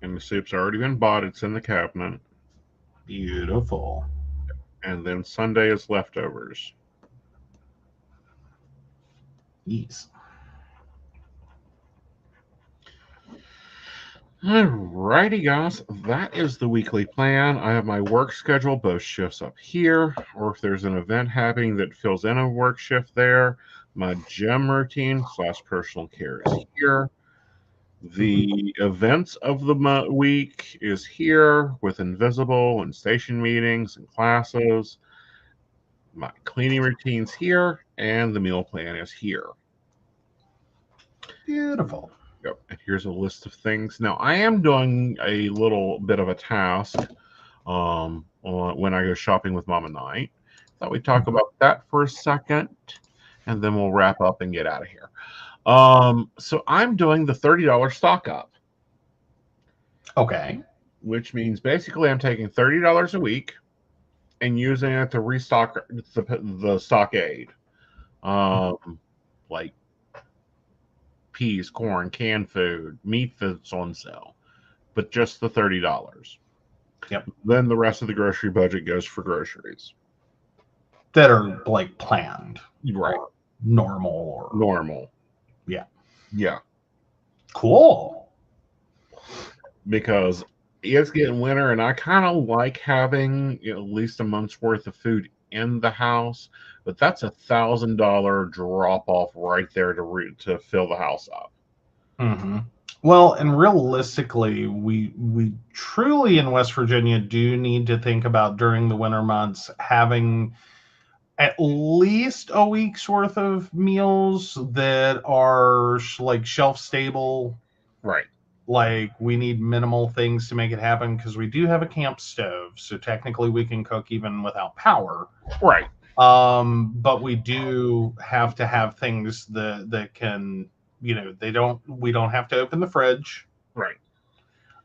And the soup's already been bought. It's in the cabinet. Beautiful. And then Sunday is leftovers. Yes. Alrighty, guys. That is the weekly plan. I have my work schedule, both shifts up here, or if there's an event happening that fills in a work shift there, my gym routine / personal care is here. The events of the week is here with Invisible and station meetings and classes. My cleaning routine's here, and the meal plan is here. Beautiful. Yep. And here's a list of things. Now, I am doing a little bit of a task when I go shopping with Mama Knight. Thought we'd talk about that for a second, and then we'll wrap up and get out of here. So I'm doing the $30 stock up. Okay. Which means basically I'm taking $30 a week and using it to restock the stockade. Like peas, corn, canned food, meat that's on sale. but just the $30. Yep. Then the rest of the grocery budget goes for groceries. That are like planned. Right. Or normal. Normal. Yeah. Yeah. Cool. Because it's getting winter, and I kind of like having at least a month's worth of food in the house, but that's $1,000 drop off right there to fill the house up. Mm-hmm. Well, and realistically, we truly in West Virginia do need to think about during the winter months having at least a week's worth of meals that are like shelf stable. Right. Like we need minimal things to make it happen because we do have a camp stove, so technically we can cook even without power. Right. But we do have to have things that can, we don't have to open the fridge. Right.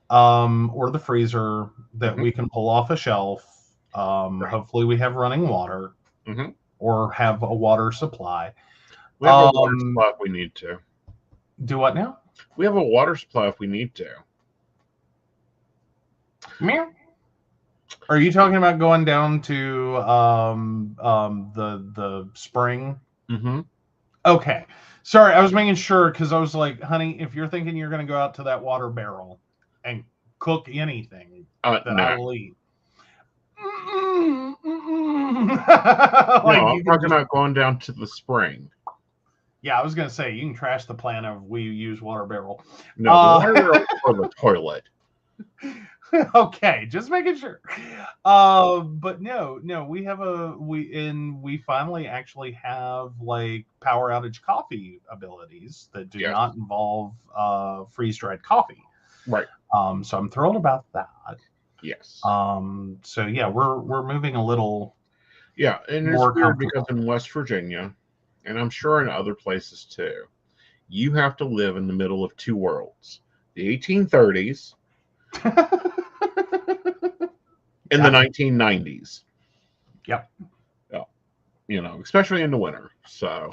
Or the freezer that Mm-hmm. we can pull off a shelf. Right. Hopefully we have running water. Mm-hmm. Or have a water supply. We have a water supply if we need to. Do what now? We have a water supply if we need to. Meow. Are you talking about going down to the spring? Mm-hmm. Okay. Sorry, I was making sure because I was like, honey, if you're thinking you're going to go out to that water barrel and cook anything, that No. I will eat. Like I'm talking about going down to the spring. Yeah, I was going to say, you can trash the plan of we use water barrel. No, water barrel for the toilet. Okay, just making sure. But no, we finally actually have like power outage coffee abilities that do not involve freeze-dried coffee. Right. So I'm thrilled about that. Yes. So yeah, we're moving a little. Yeah, and it's weird because in West Virginia, and I'm sure in other places too, you have to live in the middle of two worlds: the 1830s and the 1990s. Yep. Yeah. Especially in the winter. So.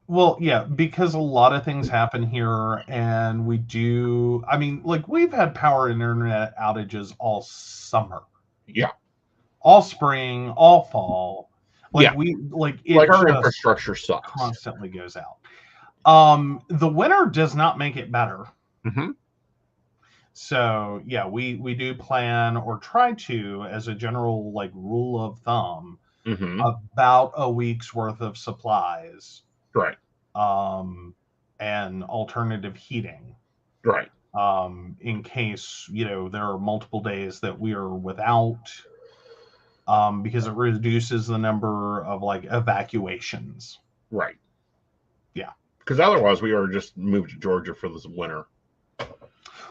Well, yeah, because a lot of things happen here, and we've had power and internet outages all summer. Yeah. All spring, all fall. Our infrastructure sucks. Constantly goes out. The winter does not make it better. Mm-hmm. So yeah, we do plan or try to, as a general rule of thumb, about a week's worth of supplies. Right. And alternative heating. Right. In case, there are multiple days that we are without, because it reduces the number of evacuations. Right. Yeah. Because otherwise we are just moved to Georgia for this winter.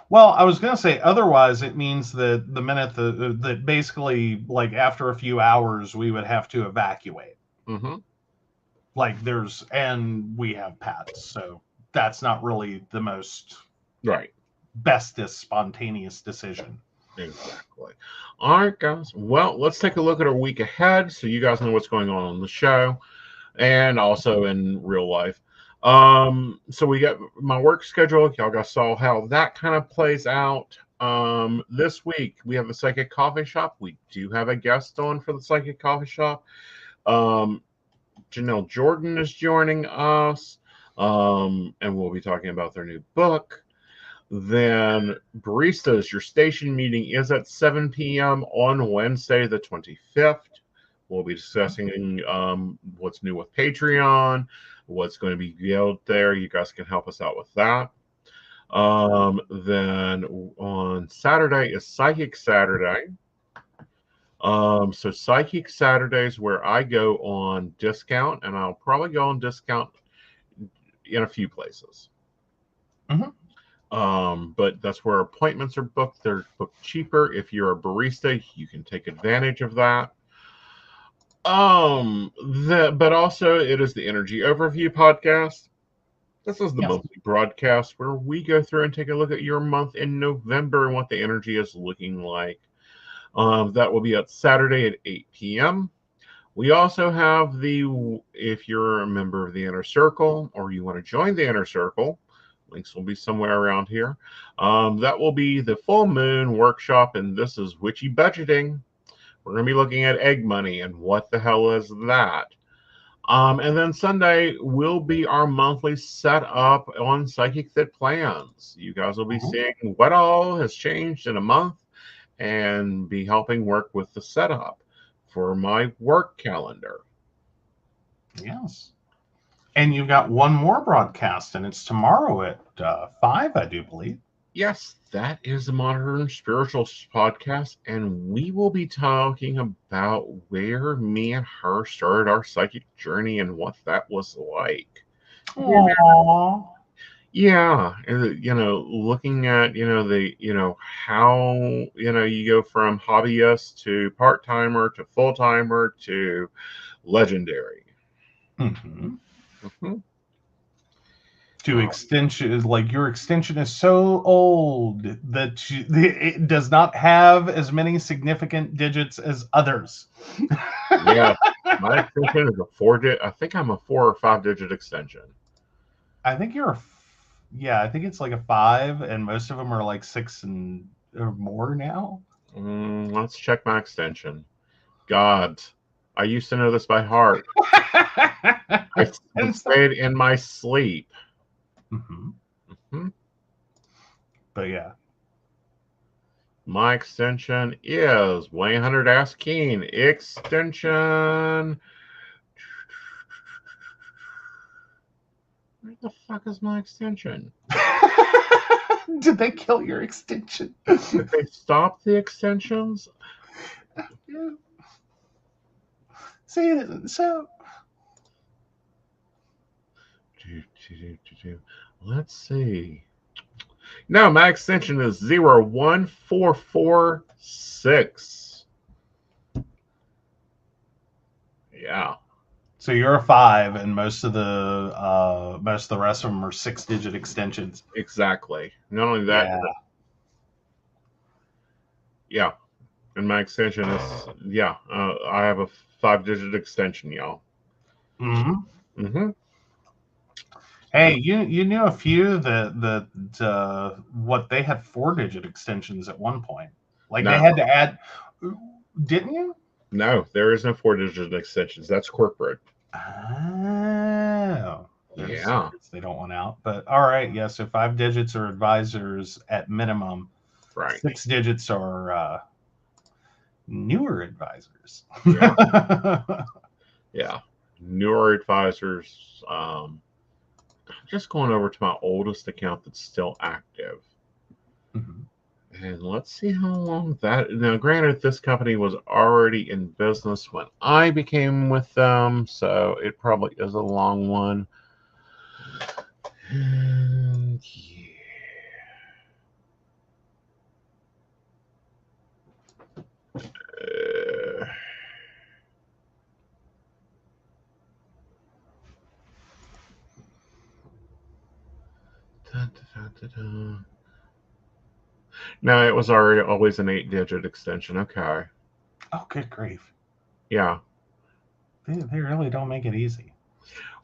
Well, I was going to say, otherwise it means that the minute that basically after a few hours we would have to evacuate. Mm-hmm. And we have pets, so that's not really the most bestest spontaneous decision. Exactly. All right, guys. Well, let's take a look at our week ahead so you guys know what's going on the show and also in real life. So we got my work schedule. Y'all guys saw how that kind of plays out. This week we have the Psychic Coffee Shop. We do have a guest on for the Psychic Coffee Shop. Janelle Jordan is joining us, and we'll be talking about their new book. Then Baristas, your station meeting is at 7 p.m. on Wednesday, the 25th. We'll be discussing what's new with Patreon, what's going to be out there. You guys can help us out with that. Then on Saturday is Psychic Saturday. So Psychic Saturdays where I go on discount, and I'll probably go on discount in a few places. Mm-hmm. But that's where appointments are booked. They're booked cheaper. If you're a barista, you can take advantage of that. But also it is the Energy Overview podcast. This is the monthly broadcast where we go through and take a look at your month in November and what the energy is looking like. That will be at Saturday at 8 p.m. We also have if you're a member of the Inner Circle or you want to join the Inner Circle, Links will be somewhere around here. That will be the full moon workshop, and this is witchy budgeting. We're going to be looking at egg money and what the hell is that. And then Sunday will be our monthly setup on Psychic Fit Plans. You guys will be seeing what all has changed in a month and be helping work with the setup for my work calendar. Yes. And you've got one more broadcast, and it's tomorrow at 5, I do believe. Yes, that is the Modern Spirituals podcast, and we will be talking about where me and her started our psychic journey and what that was like. Aww. Yeah, looking at how you go from hobbyist to part timer to full timer to legendary. To extension, like your extension is so old that it does not have as many significant digits as others. Yeah, my extension is a 4-digit. I think I'm a 4 or 5-digit extension. I think I think it's like a 5, and most of them are like 6 or more now. Let's check my extension. God, I used to know this by heart. I would say it in my sleep. But yeah. My extension is 100 Ask Keen. Extension. Where the fuck is my extension? Did they kill your extension? Did they stop the extensions? Yeah. See, so. Let's see. No, my extension is 01446. Yeah. So you're a 5, and most of the rest of them are 6-digit extensions. Exactly. Not only that, yeah. And my extension is I have a 5-digit extension, y'all. Hey, you knew a few that what they had 4-digit extensions at one point. Like they had to add, didn't you? No, there is no 4-digit extensions. That's corporate. Oh, yeah. They don't want out, but all right, yeah. So 5 digits are advisors at minimum. Right. 6 digits are newer advisors. Yeah, newer advisors. Just going over to my oldest account that's still active. And let's see how long that. Now, granted, this company was already in business when I became with them, so it probably is a long one. And no, it was already always an 8-digit extension. Okay. Oh, good grief. Yeah. They really don't make it easy.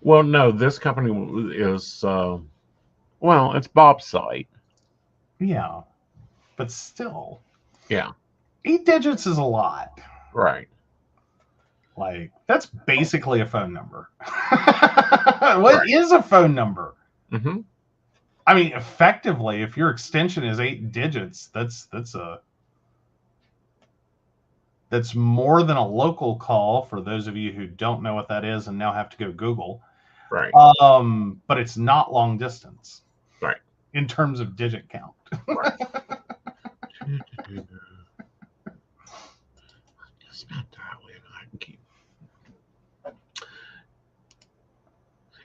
Well, no, this company is, it's Bob's site. Yeah, but still. Yeah. 8 digits is a lot. Right. Like, that's basically a phone number. What is a phone number? I mean, effectively, if your extension is 8 digits, that's more than a local call for those of you who don't know what that is and now have to go Google. Right. But it's not long distance. Right. In terms of digit count. Right.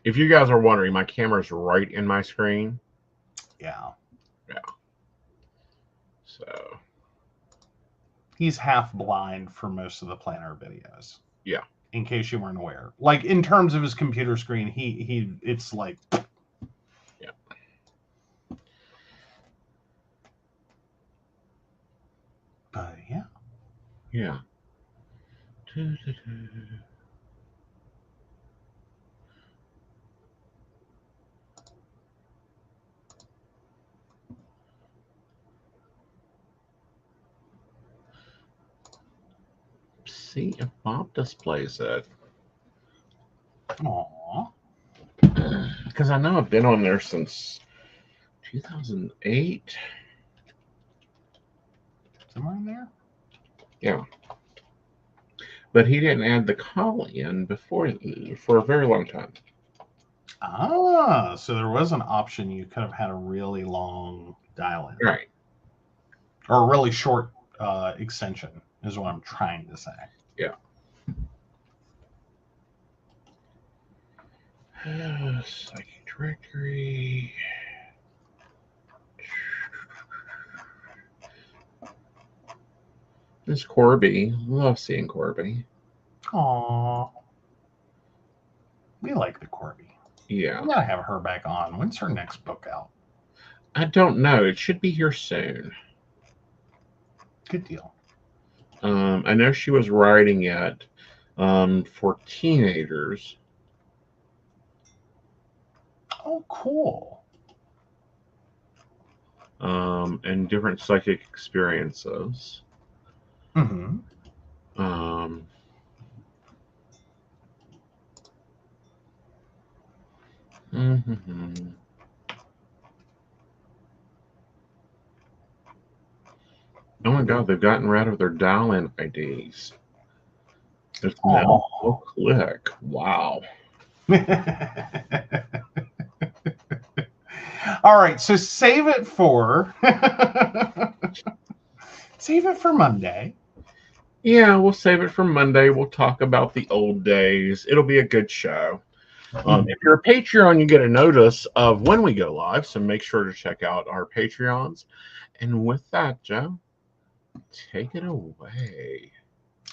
If you guys are wondering, my camera's right in my screen. Yeah. Yeah. So he's half blind for most of the planner videos. Yeah. In case you weren't aware. Like in terms of his computer screen, he it's like yeah. But yeah. Yeah. see if Bob displays it. Aww. Because I know I've been on there since 2008. Somewhere in there? Yeah. But he didn't add the call in before for a very long time. Ah, so there was an option you could have had a really long dial-in. Right. Or a really short extension is what I'm trying to say. Yeah. Psychic directory. There's Corby. Love seeing Corby. Aww. We like the Corby. Yeah. We gotta have her back on. When's her next book out? I don't know. It should be here soon. Good deal. I know she was writing it for teenagers. Oh, cool. And different psychic experiences. Mm-hmm. Mm-hmm. Oh my God, they've gotten rid of their dial-in IDs. It's now a click. Wow. All right, so save it for Monday. Yeah, we'll save it for Monday. We'll talk about the old days. It'll be a good show. If you're a Patreon, you get a notice of when we go live, so make sure to check out our Patreons. And with that, Joe, take it away.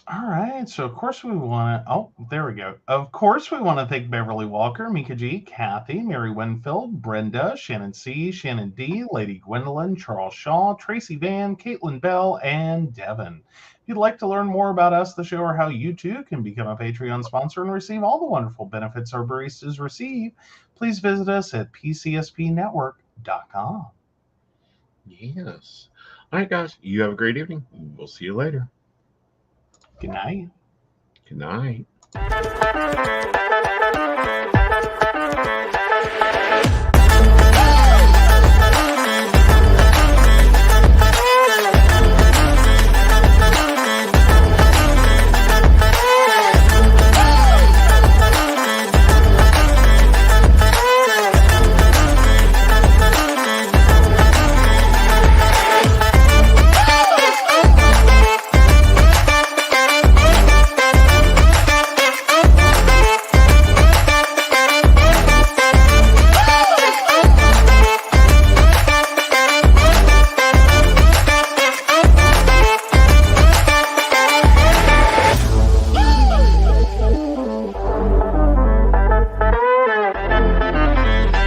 All right, so of course we want to, oh, there we go. Of course we want to thank Beverly Walker, Mika G, Kathy, Mary Winfield, Brenda, Shannon C, Shannon D, Lady Gwendolyn, Charles Shaw, Tracy Van, Caitlin Bell, and Devin. If you'd like to learn more about us, the show, or how you too can become a Patreon sponsor and receive all the wonderful benefits our baristas receive, please visit us at PCSPNetwork.com. Yes. All right, guys, you have a great evening. We'll see you later. Good night. Good night.